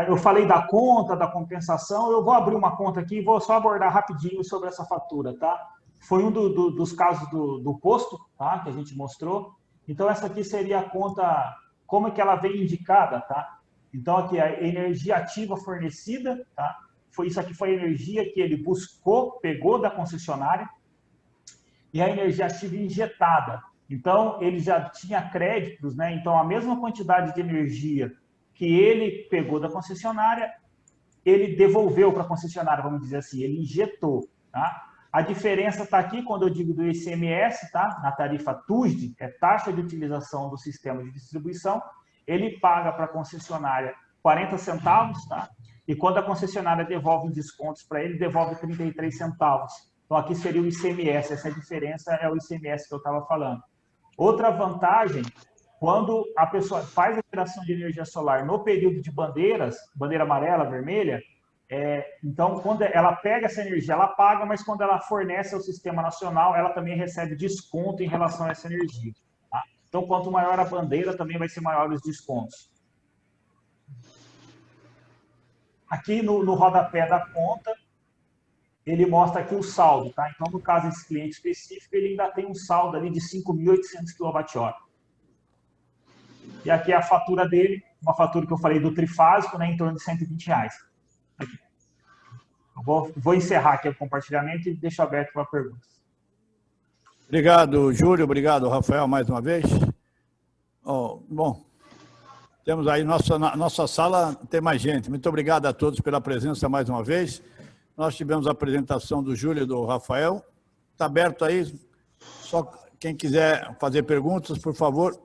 Eu falei da conta, da compensação, eu vou abrir uma conta aqui e vou só abordar rapidinho sobre essa fatura, tá? Foi um dos casos do posto, tá? Que a gente mostrou. Então, essa aqui seria a conta, como é que ela vem indicada, tá? Então, aqui a energia ativa fornecida, tá? Isso aqui foi a energia que ele buscou, pegou da concessionária, e a energia ativa injetada. Então, ele já tinha créditos, né? Então, a mesma quantidade de energia que ele pegou da concessionária, ele devolveu para a concessionária, vamos dizer assim, ele injetou, tá? A diferença está aqui, quando eu digo do ICMS, tá? Na tarifa TUSD, é taxa de utilização do sistema de distribuição, ele paga para a concessionária 40 centavos, tá? E quando a concessionária devolve descontos para ele, devolve 33 centavos. Então, aqui seria o ICMS, essa diferença é o ICMS que eu estava falando. Outra vantagem, quando a pessoa faz a geração de energia solar no período de bandeiras, bandeira amarela, vermelha, então, quando ela pega essa energia, ela paga, mas quando ela fornece ao sistema nacional, ela também recebe desconto em relação a essa energia. Tá? Então, quanto maior a bandeira, também vai ser maior os descontos. Aqui no rodapé da conta, ele mostra aqui o saldo, tá? Então, no caso desse cliente específico, ele ainda tem um saldo ali de 5.800 kWh. E aqui é a fatura dele, uma fatura que eu falei do trifásico, né, em torno de R$120. Aqui. Eu vou encerrar aqui o compartilhamento e deixo aberto para perguntas. Obrigado, Júlio. Obrigado, Rafael, mais uma vez. Bom, temos aí nossa sala, tem mais gente. Muito obrigado a todos pela presença mais uma vez. Nós tivemos a apresentação do Júlio e do Rafael. Está aberto aí. Só quem quiser fazer perguntas, por favor.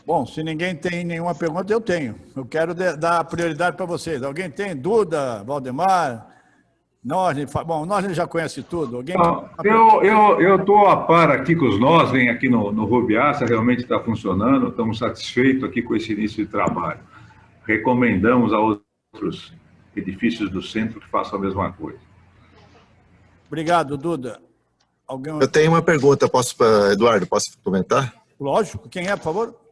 Bom, se ninguém tem nenhuma pergunta, eu tenho. Eu quero dar prioridade para vocês. Alguém tem? Duda, Valdemar, Noslen? Bom, Noslen já conhece tudo. Alguém eu estou a par aqui com os Noslen, aqui no Rubiaça, realmente está funcionando. Estamos satisfeitos aqui com esse início de trabalho. Recomendamos a outros edifícios do centro que façam a mesma coisa. Obrigado, Duda. Eu tenho uma pergunta, Eduardo, posso comentar? Lógico. Quem é, por favor?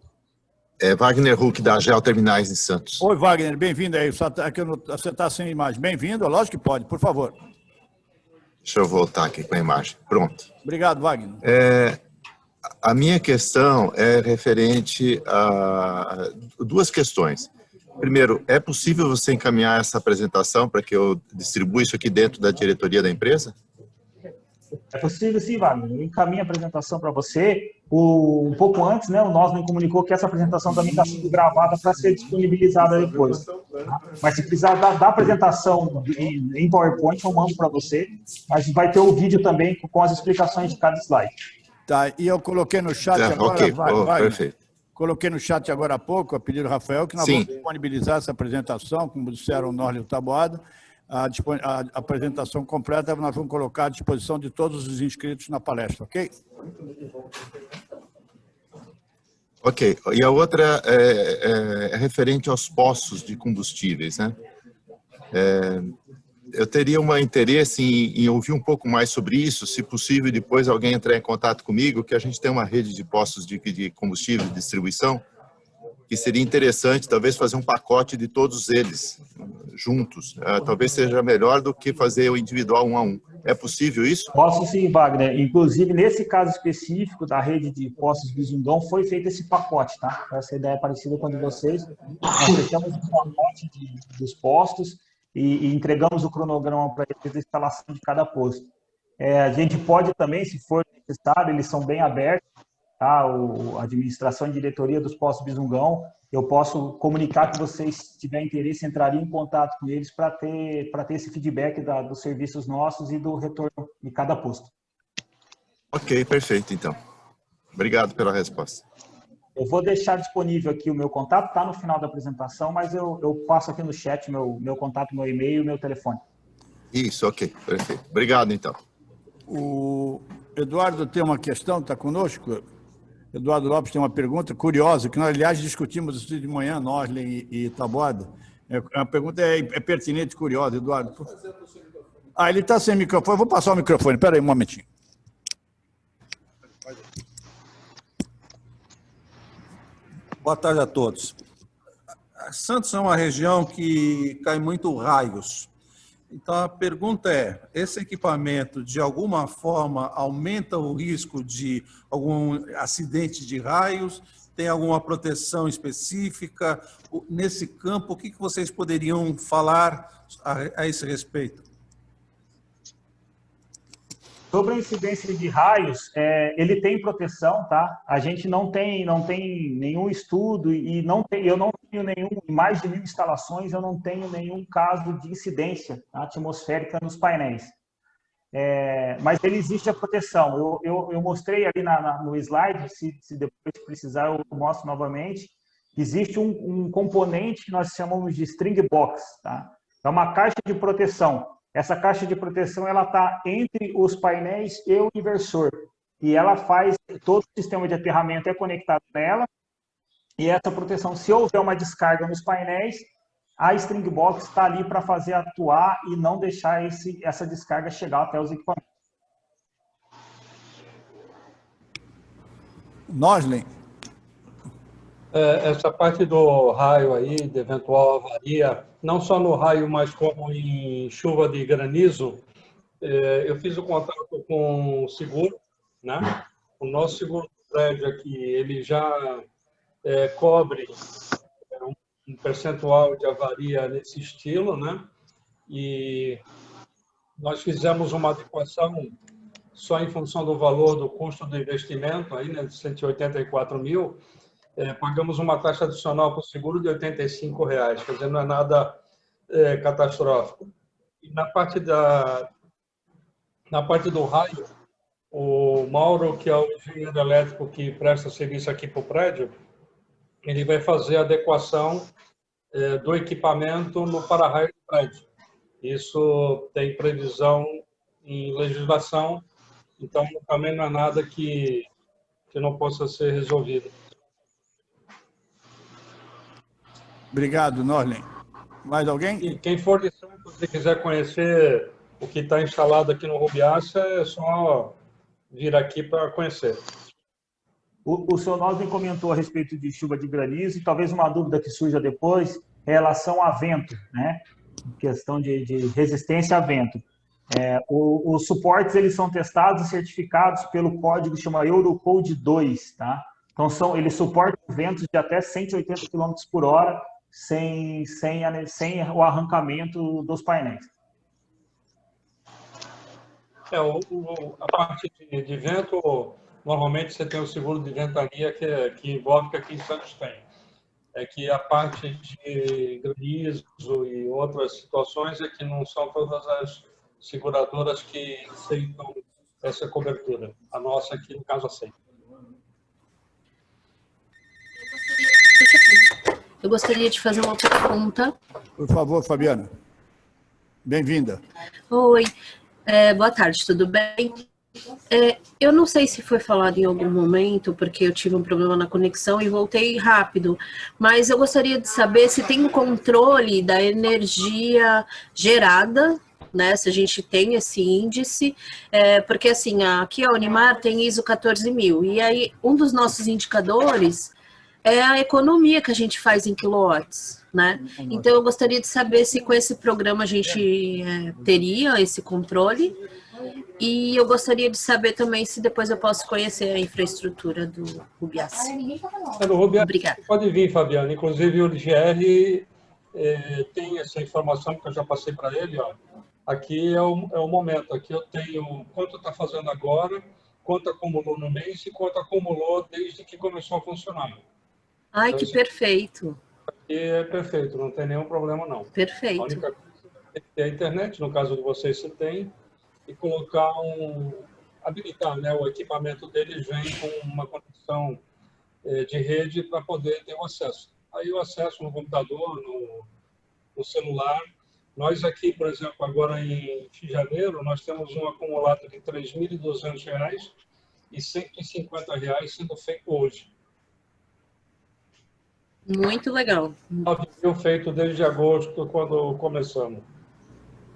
É Wagner Huck, da Geo Terminais em Santos. Oi, Wagner, bem-vindo aí. Você está sem imagem. Bem-vindo, lógico que pode, por favor. Deixa eu voltar aqui com a imagem. Pronto. Obrigado, Wagner. A minha questão é referente a duas questões. Primeiro, é possível você encaminhar essa apresentação para que eu distribua isso aqui dentro da diretoria da empresa? É possível sim, Wagner. Eu encaminho a apresentação para você. Um pouco antes, né, o Noslen comunicou que essa apresentação também está sendo gravada para ser disponibilizada depois. Tá? Mas se precisar da apresentação em PowerPoint, eu mando para você. Mas vai ter o vídeo também com as explicações de cada slide. Tá, e eu coloquei no chat agora... Ok, perfeito. Coloquei no chat agora há pouco, a pedido do Rafael, que nós vamos disponibilizar essa apresentação, como disseram o Noslen e o Taboada. A apresentação completa nós vamos colocar à disposição de todos os inscritos na palestra, ok? Ok. E a outra é referente aos postos de combustíveis, né? Eu teria um interesse em ouvir um pouco mais sobre isso, se possível, depois alguém entrar em contato comigo, que a gente tem uma rede de postos de combustível de distribuição, que seria interessante, talvez, fazer um pacote de todos eles, juntos. Talvez seja melhor do que fazer o individual um a um. É possível isso? Posso sim, Wagner. Inclusive, nesse caso específico da rede de postos Bisundão, foi feito esse pacote, tá? Essa ideia é parecida com a de vocês. Nós fechamos o pacote dos postos e entregamos o cronograma para eles da instalação de cada posto. A gente pode também, se for necessário, eles são bem abertos, tá? A administração e diretoria dos postos Bisungão, eu posso comunicar que vocês, se tiverem interesse, entrariam em contato com eles para ter esse feedback dos serviços nossos e do retorno de cada posto. Ok, perfeito, então. Obrigado pela resposta. Eu vou deixar disponível aqui o meu contato, está no final da apresentação, mas eu passo aqui no chat meu contato, meu e-mail e meu telefone. Isso, ok, perfeito. Obrigado, então. O Eduardo tem uma questão, está conosco? Eduardo Lopes tem uma pergunta curiosa, que nós, aliás, discutimos isso de manhã, Noslen e Taboada. A pergunta é pertinente e curiosa, Eduardo. Ele está sem microfone. Vou passar o microfone. Espera aí um momentinho. Boa tarde a todos. Santos é uma região que cai muito raios. Então, a pergunta é, esse equipamento, de alguma forma, aumenta o risco de algum acidente de raios? Tem alguma proteção específica? Nesse campo, o que vocês poderiam falar a esse respeito? Sobre a incidência de raios, ele tem proteção, tá? A gente não tem nenhum estudo e eu não tenho em mais de 1.000 instalações, eu não tenho nenhum caso de incidência atmosférica nos painéis. Mas ele existe a proteção. Eu mostrei ali no slide, se depois precisar eu mostro novamente. Existe um componente que nós chamamos de string box, tá? É uma caixa de proteção. Essa caixa de proteção ela está entre os painéis e o inversor. E ela faz, todo o sistema de aterramento é conectado nela. E essa proteção, se houver uma descarga nos painéis, a string box está ali para fazer atuar e não deixar essa descarga chegar até os equipamentos. Noslen. Essa parte do raio aí, de eventual avaria, não só no raio, mas como em chuva de granizo, eu fiz o contato com o seguro, né? O nosso seguro do prédio aqui, ele já cobre um percentual de avaria nesse estilo, né? E nós fizemos uma adequação só em função do valor do custo do investimento, aí, né, de 184 mil, pagamos uma taxa adicional para o seguro de R$ 85, quer dizer, não é nada catastrófico. E na parte do raio, o Mauro, que é o engenheiro elétrico que presta serviço aqui para o prédio, ele vai fazer a adequação do equipamento no para-raio do prédio. Isso tem previsão em legislação, então também não é nada que não possa ser resolvido. Obrigado, Norlen. Mais alguém? E quem for de Santos e quiser conhecer o que está instalado aqui no Rubiaça, é só vir aqui para conhecer. O senhor Noslen comentou a respeito de chuva de granizo e talvez uma dúvida que surja depois em relação a vento, né? Questão de resistência a vento. Os suportes eles são testados e certificados pelo código que chama Eurocode 2, tá? Então eles suportam ventos de até 180 km por hora sem o arrancamento dos painéis. A parte de vento, normalmente você tem o seguro de ventania que envolve que aqui em Santos tem. É que a parte de granizo e outras situações é que não são todas as seguradoras que aceitam essa cobertura. A nossa aqui, no caso, aceita. Eu gostaria de fazer uma pergunta. Por favor, Fabiana. Bem-vinda. Oi, boa tarde, tudo bem? Eu não sei se foi falado em algum momento, porque eu tive um problema na conexão e voltei rápido, mas eu gostaria de saber se tem um controle da energia gerada, né, se a gente tem esse índice, porque assim, aqui a Unimar tem ISO 14000, e aí um dos nossos indicadores é a economia que a gente faz em quilowatts, né? Então eu gostaria de saber se com esse programa a gente teria esse controle, e eu gostaria de saber também se depois eu posso conhecer a infraestrutura do Rubiaça. Obrigada. Pode vir, Fabiana. Inclusive o GR tem essa informação que eu já passei para ele, ó. Aqui é o momento, aqui eu tenho quanto está fazendo agora, quanto acumulou no mês e quanto acumulou desde que começou a funcionar. Ai, então, que perfeito. Aqui é perfeito, não tem nenhum problema não. Perfeito. A única coisa é ter a internet, no caso de vocês você tem, e colocar habilitar, né, o equipamento deles vem com uma conexão de rede para poder ter o acesso. Aí o acesso no computador, no celular. Nós aqui, por exemplo, agora em janeiro, nós temos um acumulado de R$ 3.200 e R$ 150 sendo feito hoje. Muito legal. 9 mil feito desde agosto, quando começamos.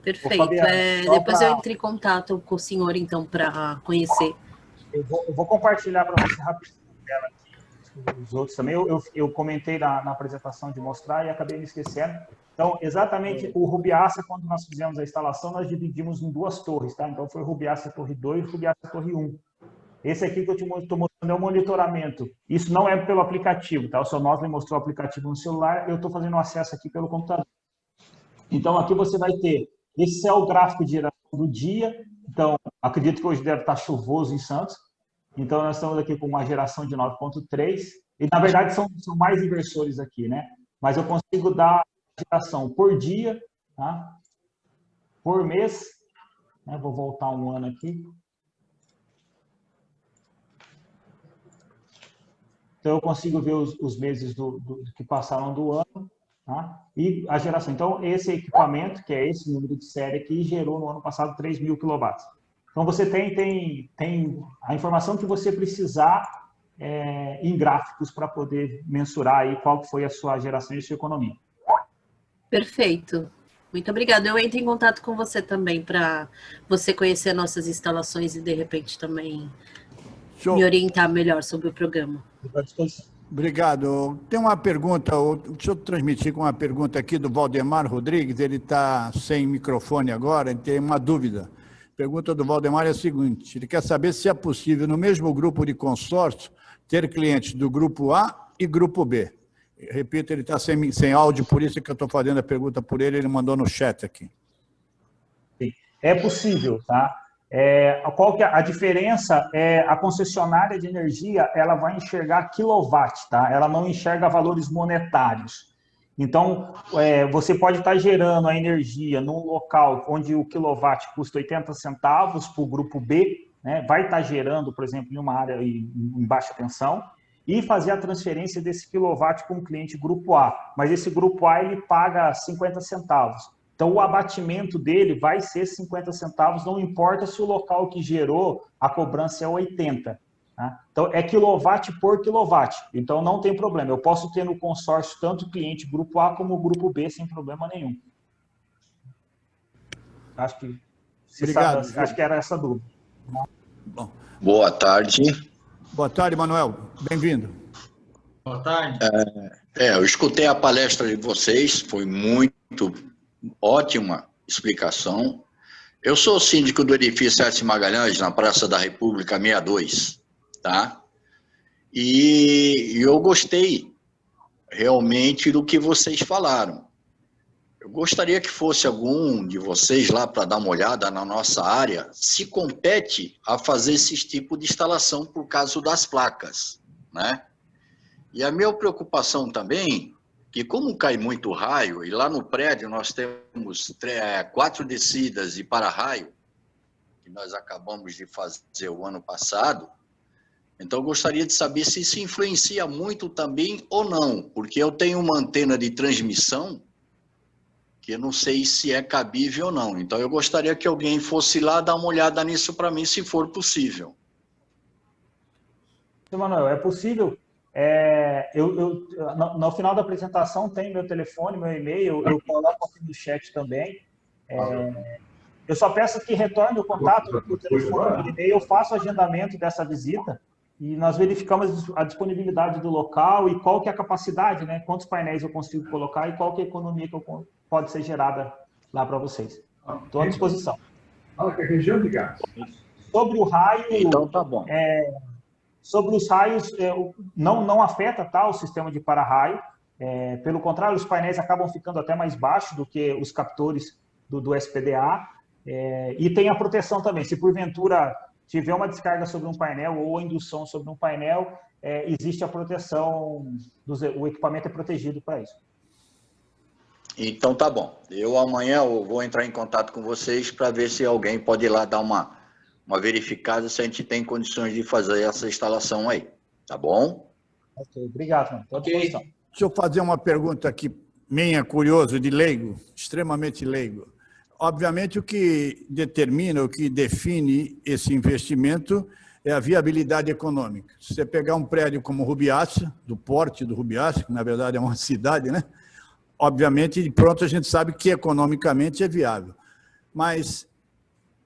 Perfeito. Depois eu entro em contato com o senhor, então, para conhecer. Eu vou compartilhar para você rapidinho aqui, os outros também. Eu comentei na apresentação de mostrar e acabei me esquecendo. Então, exatamente, o Rubiaça, quando nós fizemos a instalação, nós dividimos em duas torres, tá? Então, foi Rubiaça Torre 2 e Rubiaça Torre 1. Esse aqui que eu estou mostrando é o monitoramento. Isso não é pelo aplicativo, tá? O seu Noslen mostrou o aplicativo no celular, eu estou fazendo acesso aqui pelo computador. Então, aqui você vai ter, esse é o gráfico de geração do dia. Então, acredito que hoje deve estar chuvoso em Santos. Então, nós estamos aqui com uma geração de 9.3. E, na verdade, são mais inversores aqui, né? Mas eu consigo dar geração por dia, tá? Por mês, né? Vou voltar um ano aqui. Então, eu consigo ver os meses que passaram do ano, tá? E a geração. Então, esse equipamento, que é esse número de série aqui, gerou no ano passado 3.000 kW. Então, você tem a informação que você precisar em gráficos para poder mensurar aí qual foi a sua geração e a sua economia. Perfeito. Muito obrigada. Eu entro em contato com você também para você conhecer nossas instalações e, de repente, também me orientar melhor sobre o programa. Obrigado. Tem uma pergunta, deixa eu transmitir com uma pergunta aqui do Valdemar Rodrigues, ele está sem microfone agora, ele tem uma dúvida. A pergunta do Valdemar é a seguinte, ele quer saber se é possível, no mesmo grupo de consórcio, ter clientes do grupo A e grupo B. Repito, ele está sem áudio, por isso que eu estou fazendo a pergunta por ele, ele mandou no chat aqui. Sim, é possível, tá? Qual que é a diferença? A concessionária de energia, ela vai enxergar quilowatt, tá? Ela não enxerga valores monetários. Então, você pode estar gerando a energia num local onde o quilowatt custa 80 centavos para o grupo B, né? Vai estar gerando, por exemplo, em uma área em baixa tensão, e fazer a transferência desse quilowatt para um cliente grupo A. Mas esse grupo A, ele paga 50 centavos. Então, o abatimento dele vai ser 50 centavos, não importa se o local que gerou a cobrança é 80. Tá? Então, é quilowatt por quilowatt. Então, não tem problema. Eu posso ter no consórcio tanto cliente grupo A como grupo B sem problema nenhum. Acho que, acho que era essa dúvida. Bom. Boa tarde. Boa tarde, Manuel. Bem-vindo. Boa tarde. Eu escutei a palestra de vocês, foi muito ótima explicação. Eu sou síndico do edifício Herce Magalhães, na Praça da República 62, tá? E eu gostei realmente do que vocês falaram. Eu gostaria que fosse algum de vocês lá para dar uma olhada na nossa área, se compete a fazer esse tipo de instalação por causa das placas, né? E a minha preocupação também, que como cai muito raio, e lá no prédio nós temos 4 descidas e para-raio, que nós acabamos de fazer o ano passado, então eu gostaria de saber se isso influencia muito também ou não, porque eu tenho uma antena de transmissão que eu não sei se é cabível ou não. Então, eu gostaria que alguém fosse lá dar uma olhada nisso para mim, se for possível. Manuel, é possível. No final da apresentação tem meu telefone, meu e-mail, eu coloco aqui no chat também. Eu só peço que retorne o contato por telefone, por e-mail, eu faço o agendamento dessa visita e nós verificamos a disponibilidade do local e qual que é a capacidade, né? Quantos painéis eu consigo colocar e qual que é a economia que pode ser gerada lá para vocês. Estou à disposição. Fala que é região de gás. Sobre o raio... Então, tá bom. Sobre os raios, não afeta, tá, o sistema de para-raio. Pelo contrário, os painéis acabam ficando até mais baixos do que os captores do SPDA. E tem a proteção também. Se porventura tiver uma descarga sobre um painel ou indução sobre um painel, existe a proteção, o equipamento é protegido para isso. Então tá bom. Amanhã vou entrar em contato com vocês para ver se alguém pode ir lá dar uma verificada se a gente tem condições de fazer essa instalação aí. Tá bom? Ok, obrigado, mano. Estou à disposição. Deixa eu fazer uma pergunta aqui, minha, curioso, de leigo, extremamente leigo. Obviamente, o que determina, o que define esse investimento é a viabilidade econômica. Se você pegar um prédio como Rubiácea, do porte do Rubiácea, que na verdade é uma cidade, né? Obviamente, pronto, a gente sabe que economicamente é viável. Mas,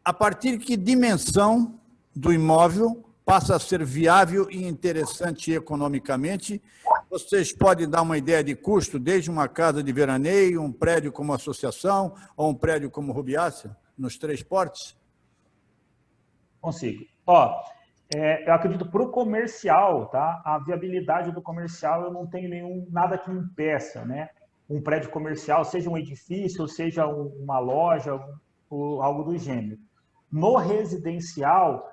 a partir de que dimensão do imóvel passa a ser viável e interessante economicamente? Vocês podem dar uma ideia de custo, desde uma casa de veraneio, um prédio como associação, ou um prédio como Rubiácea, nos 3 portes? Consigo. Eu acredito para o comercial, tá? A viabilidade do comercial eu não tenho nada que impeça, né? Um prédio comercial, seja um edifício, ou seja uma loja, ou algo do gênero. No residencial,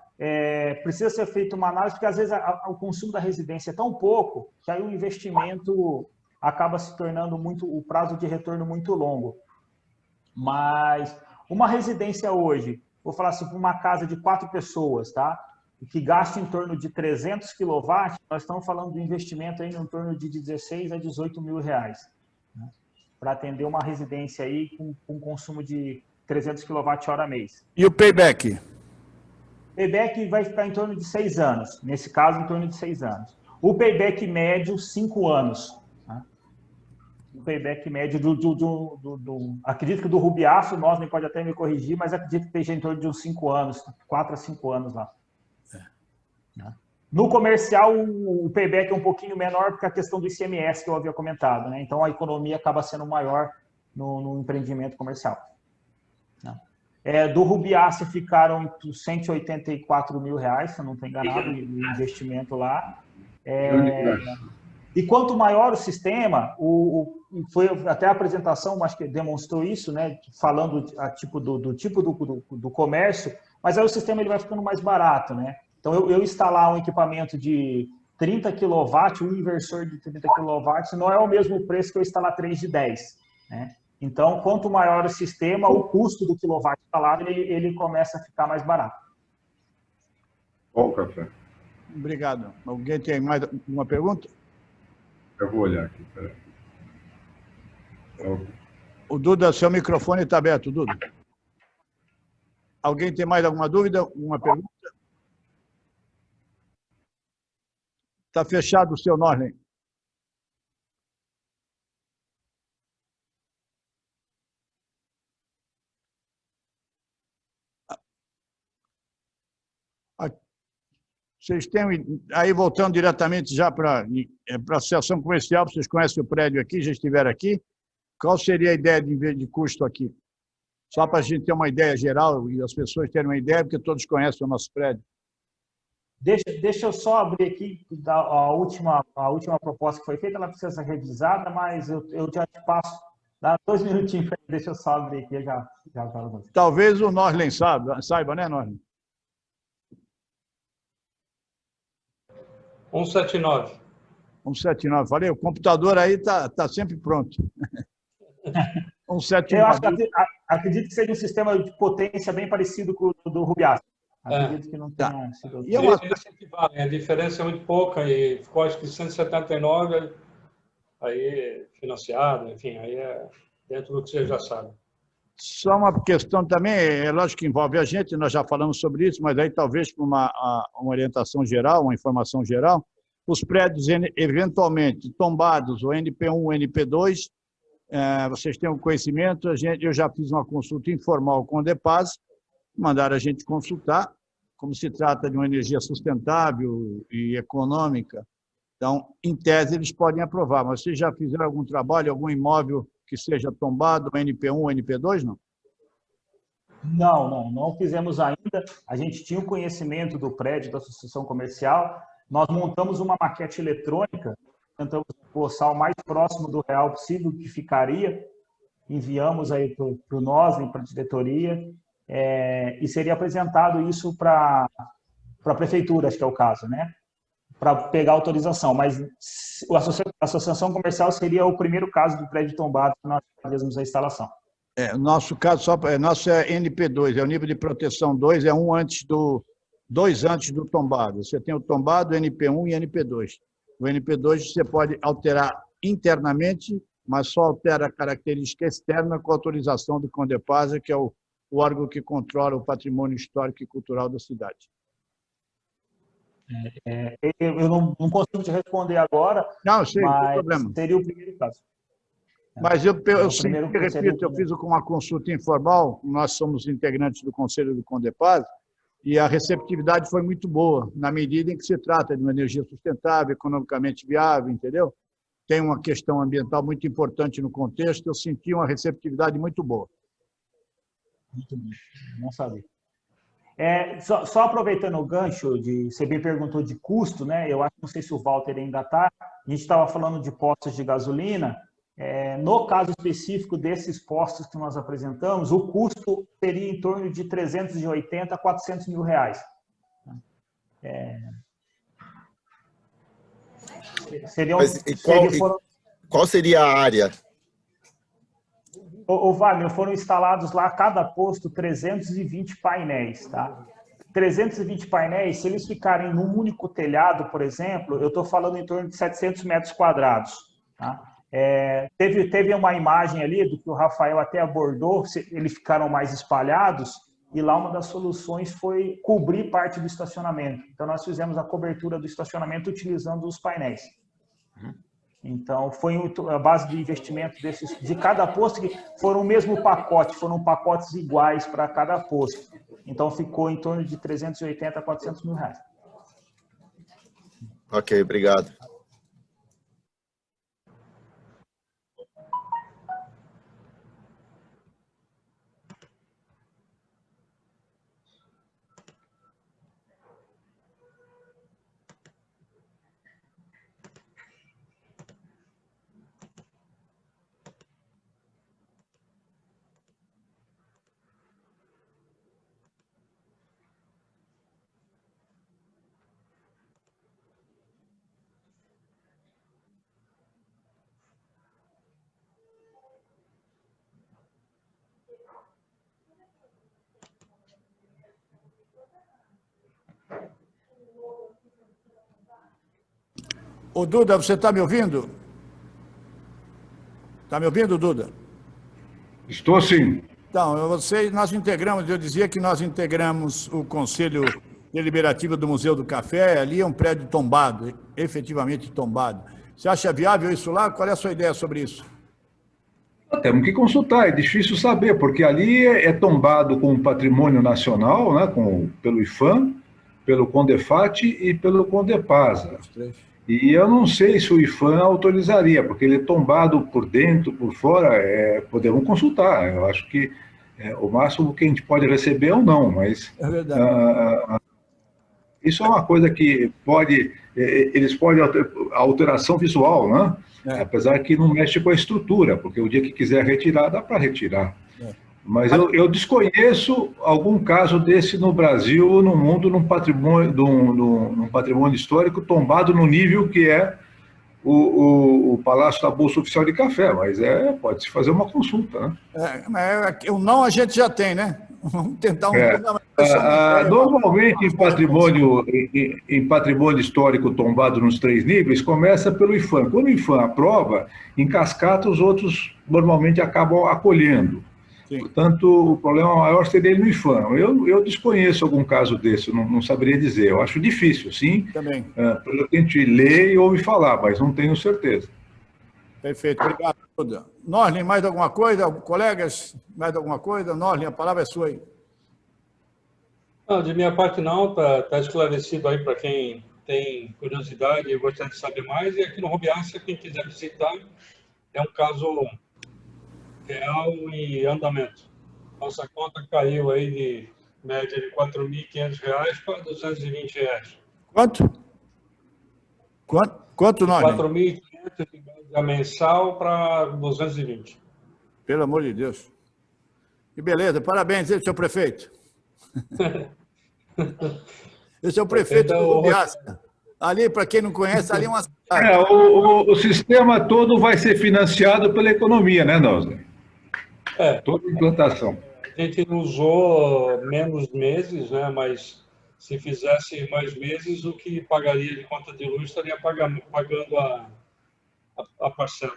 precisa ser feita uma análise, porque às vezes o consumo da residência é tão pouco, que aí o investimento acaba se tornando o prazo de retorno muito longo. Mas uma residência hoje, vou falar assim, para uma casa de 4 pessoas, tá? Que gasta em torno de 300 kW, nós estamos falando de investimento aí em torno de 16 a 18 mil reais. Para atender uma residência aí com consumo de 300 kWh mês. E o payback? Payback vai ficar em torno de 6 anos. Nesse caso, em torno de 6 anos. O payback médio, 5 anos. Tá? payback médio acredito que do Rubiaço, o Noslen pode até me corrigir, mas acredito que esteja em torno de uns 5 anos, 4 a 5 anos lá. No comercial, o payback é um pouquinho menor porque a questão do ICMS que eu havia comentado, né? Então a economia acaba sendo maior no empreendimento comercial. Do Rubiaço ficaram R$ 184 mil, se eu não estou enganado, o investimento lá. E quanto maior o sistema, foi até a apresentação, acho que demonstrou isso, né? Falando do tipo do comércio, mas aí o sistema ele vai ficando mais barato, né? Então, eu instalar um equipamento de 30 kW, um inversor de 30 kW, não é o mesmo preço que eu instalar 3 de 10, né? Então, quanto maior o sistema, o custo do quilowatt instalado, ele começa a ficar mais barato. Bom, café. Obrigado. Alguém tem mais uma pergunta? Eu vou olhar aqui, peraí. O Duda, seu microfone está aberto, Duda. Alguém tem mais alguma dúvida? Uma pergunta? Está fechado o seu Noslen. Vocês têm, aí voltando diretamente já para a associação comercial, vocês conhecem o prédio aqui, já estiveram aqui, qual seria a ideia de custo aqui? Só para a gente ter uma ideia geral e as pessoas terem uma ideia, porque todos conhecem o nosso prédio. Deixa eu só abrir aqui a última proposta que foi feita, ela precisa ser revisada, mas eu já te passo, dá 2 minutinhos, deixa eu só abrir aqui, já. Talvez o Noslen saiba, né, Noslen? 179. 179. Falei, o computador aí está sempre pronto. 179. Eu acredito que seja um sistema de potência bem parecido com o do Rubiaço. Acredito que não tenha sido... A diferença é muito pouca e ficou acho que 179, aí financiado, enfim, aí é dentro do que você já sabe. Só uma questão também, é lógico que envolve a gente, nós já falamos sobre isso, mas aí talvez com uma orientação geral, uma informação geral, os prédios eventualmente tombados, o NP1, o NP2, vocês têm o conhecimento, eu já fiz uma consulta informal com o DEPAS, mandaram a gente consultar, como se trata de uma energia sustentável e econômica, então, em tese, eles podem aprovar, mas vocês já fizeram algum trabalho, algum imóvel que seja tombado, NP1, NP2, não? Não fizemos ainda. A gente tinha o conhecimento do prédio, da associação comercial, nós montamos uma maquete eletrônica, tentamos forçar o mais próximo do real possível que ficaria, enviamos aí para o Noslen, para a diretoria, e seria apresentado isso para a prefeitura, acho que é o caso, né? Para pegar autorização, mas a associação comercial seria o primeiro caso de prédio tombado que nós fazemos a instalação. Nosso caso nosso é NP2, é o nível de proteção 2, é 2 antes do tombado. Você tem o tombado, NP1 e NP2. O NP2 você pode alterar internamente, mas só altera a característica externa com autorização do CONDEPASA, que é o órgão que controla o patrimônio histórico e cultural da cidade. Eu não consigo te responder agora, não sei, mas não tem problema. Seria o primeiro caso. Mas eu sempre repito, eu fiz uma consulta informal, nós somos integrantes do Conselho do CONDEPAS, e a receptividade foi muito boa, na medida em que se trata de uma energia sustentável, economicamente viável, entendeu? Tem uma questão ambiental muito importante no contexto, eu senti uma receptividade muito boa. Muito bem, não sabia. Só aproveitando o gancho, você me perguntou de custo, né? Eu acho, não sei se o Walter ainda está, a gente estava falando de postos de gasolina, no caso específico desses postos que nós apresentamos, o custo seria em torno de 380 a 400 mil reais. Qual seria a área? Wagner, foram instalados lá, cada posto, 320 painéis, tá? 320 painéis, se eles ficarem num único telhado, por exemplo, eu estou falando em torno de 700 metros quadrados, tá? Teve uma imagem ali do que o Rafael até abordou, eles ficaram mais espalhados, e lá uma das soluções foi cobrir parte do estacionamento. Então, nós fizemos a cobertura do estacionamento utilizando os painéis. Então, foi a base de investimento de cada posto, que foram o mesmo pacote, foram pacotes iguais para cada posto. Então, ficou em torno de 380 a 400 mil reais. Ok, obrigado. Ô, Duda, você está me ouvindo? Está me ouvindo, Duda? Estou sim. Então, nós integramos, eu dizia que nós integramos o Conselho Deliberativo do Museu do Café, ali é um prédio tombado, efetivamente tombado. Você acha viável isso lá? Qual é a sua ideia sobre isso? Temos que consultar, é difícil saber, porque ali é tombado com o patrimônio nacional, né, pelo IPHAN, pelo CONDEFAT e pelo CONDEPASA. E eu não sei se o IPHAN autorizaria, porque ele é tombado por dentro, por fora, podemos consultar. Eu acho que o máximo que a gente pode receber é ou não, mas... É verdade. Isso é uma coisa que eles podem, alteração visual, né? Apesar que não mexe com a estrutura, porque o dia que quiser retirar, dá para retirar. Mas eu desconheço algum caso desse no Brasil ou no mundo, num patrimônio histórico tombado no nível que é o Palácio da Bolsa Oficial de Café, mas pode-se fazer uma consulta, né? O não a gente já tem, né? Vamos tentar normalmente em patrimônio histórico tombado nos 3 níveis, começa pelo IPHAN. Quando o IPHAN aprova, em cascata os outros normalmente acabam acolhendo. Sim. Portanto, o problema maior seria ele no IPHAN. Eu desconheço algum caso desse, não saberia dizer. Eu acho difícil, sim. Também. Pelo que a gente lê e ouve falar, mas não tenho certeza. Perfeito, obrigado, Duda. Norlin, mais alguma coisa? Colegas, mais alguma coisa? Norlin, a palavra é sua aí. Não, de minha parte não, está esclarecido aí para quem tem curiosidade e gostaria de saber mais. E aqui no Rubiácea, quem quiser visitar, é um caso real e andamento. Nossa conta caiu aí de média de R$ 4.500 para R$ 220. Quanto? Quanto, Norlin? 4.500 de mensal para 220. Pelo amor de Deus. Que beleza, parabéns, seu prefeito. Esse é o prefeito do Rubiácea. Ali, para quem não conhece, ali é uma cidade. O sistema todo vai ser financiado pela economia, né, Nalza? Toda implantação. A gente não usou menos meses, né, mas se fizesse mais meses, o que pagaria de conta de luz estaria pagando a parcela.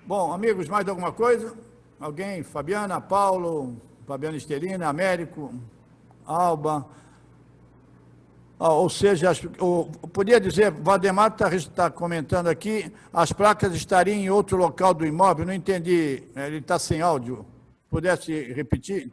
Bom, amigos, mais alguma coisa? Alguém? Fabiana, Paulo, Fabiana Estelina, Américo, Alba. Ou seja, eu podia dizer, Valdemar está comentando aqui, as placas estariam em outro local do imóvel, não entendi, ele está sem áudio. Pudesse repetir?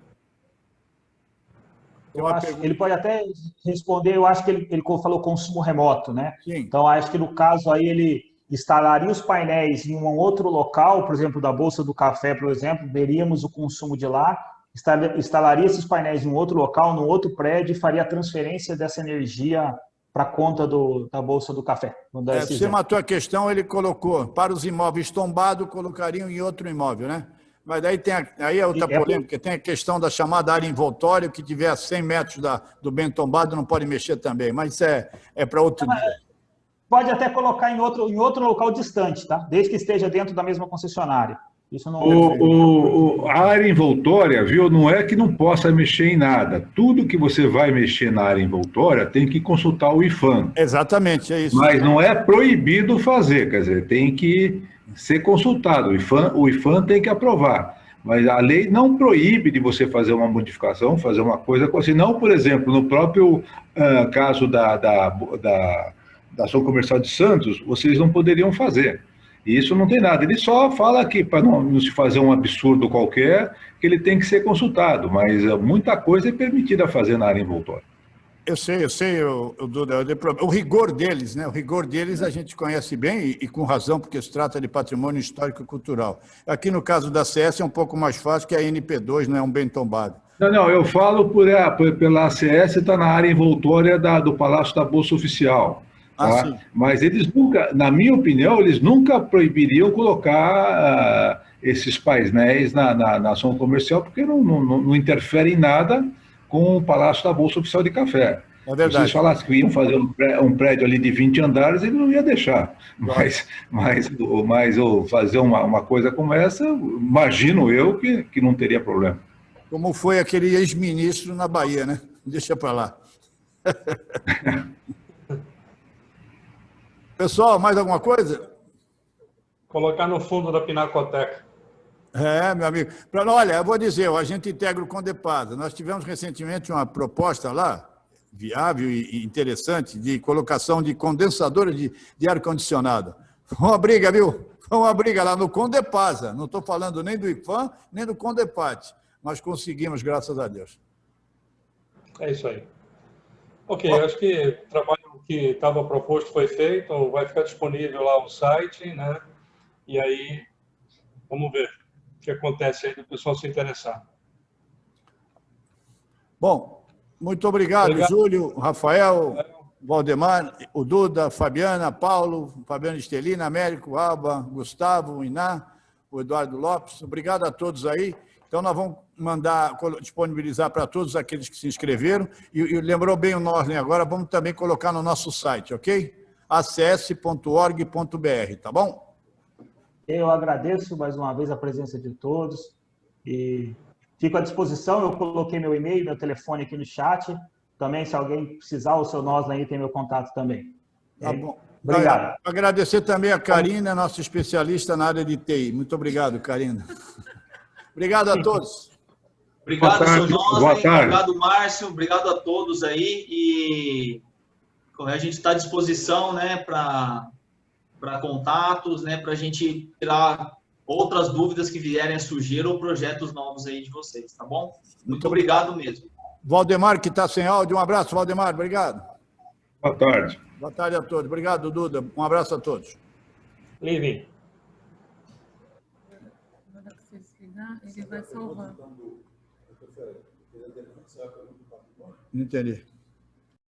Ele pode até responder, eu acho que ele falou consumo remoto, né? Sim. Então, acho que no caso aí ele instalaria os painéis em um outro local, por exemplo, da Bolsa do Café, por exemplo, veríamos o consumo de lá, instalaria esses painéis em um outro local, num outro prédio, e faria a transferência dessa energia para a conta da Bolsa do Café. Você matou a questão, ele colocou, para os imóveis tombados, colocariam em outro imóvel, né? Mas daí aí é outra polêmica, tem a questão da chamada área envoltória, que tiver a 100 metros do bem tombado não pode mexer também, mas isso é para outro dia. Pode até colocar em outro local distante, tá? Desde que esteja dentro da mesma concessionária. Isso não a área envoltória, viu, não é que não possa mexer em nada. Tudo que você vai mexer na área envoltória tem que consultar o IPHAN. Exatamente, é isso. Mas não é proibido fazer, quer dizer, tem que ser consultado. O IPHAN tem que aprovar. Mas a lei não proíbe de você fazer uma modificação, fazer uma coisa, senão, por exemplo, no próprio caso da ação comercial de Santos, vocês não poderiam fazer. E isso não tem nada. Ele só fala que, para não se fazer um absurdo qualquer, que ele tem que ser consultado, mas muita coisa é permitida fazer na área envoltória. Eu sei, Duda, o rigor deles, né? O rigor deles a gente conhece bem e com razão, porque se trata de patrimônio histórico e cultural. Aqui no caso da CS é um pouco mais fácil, que a NP2 não é um bem tombado. Não, eu falo pela ACS, está na área envoltória do Palácio da Bolsa Oficial. Tá? Mas eles nunca, na minha opinião, eles nunca proibiriam colocar esses painéis na ação comercial, porque não interfere em nada com o Palácio da Bolsa Oficial de Café. É verdade. Se vocês falassem que iam fazer um prédio ali de 20 andares, ele não ia deixar. Mas fazer uma coisa como essa, imagino eu que não teria problema. Como foi aquele ex-ministro na Bahia, né? Deixa para lá. Pessoal, mais alguma coisa? Colocar no fundo da Pinacoteca. Meu amigo. Olha, eu vou dizer, a gente integra o Condepasa. Nós tivemos recentemente uma proposta lá, viável e interessante, de colocação de condensadores de ar-condicionado. Foi uma briga, viu? Foi uma briga lá no Condepasa. Não estou falando nem do IPHAN, nem do Condepate. Mas conseguimos, graças a Deus. É isso aí. Ok, acho que o trabalho que estava proposto foi feito, vai ficar disponível lá no site, né? E aí, vamos ver o que acontece aí do pessoal se interessar. Bom, muito obrigado, Júlio, Rafael, Valdemar, o Duda, Fabiana, Paulo, Fabiano Estelina, Américo, Alba, Gustavo, Iná, o Eduardo Lopes. Obrigado a todos aí. Então, nós vamos disponibilizar para todos aqueles que se inscreveram. E lembrou bem o Norley agora, vamos também colocar no nosso site, ok? acs.org.br, tá bom? Eu agradeço mais uma vez a presença de todos e fico à disposição. Eu coloquei meu e-mail, meu telefone aqui no chat. Também, se alguém precisar, o seu Norley aí tem meu contato também. Tá bom. Obrigado. Agradecer também a Karina, nossa especialista na área de TI. Muito obrigado, Karina. Obrigado a todos. Obrigado, seu Norley. Obrigado, Márcio. Obrigado a todos aí. E a gente está à disposição, né, para contatos, né, para a gente tirar outras dúvidas que vierem a surgir ou projetos novos aí de vocês, tá bom? Muito obrigado mesmo. Valdemar, que está sem áudio, um abraço, Valdemar, obrigado. Boa tarde. Boa tarde a todos. Obrigado, Duda. Um abraço a todos. Livre. Ele vai salvar. Não entendi.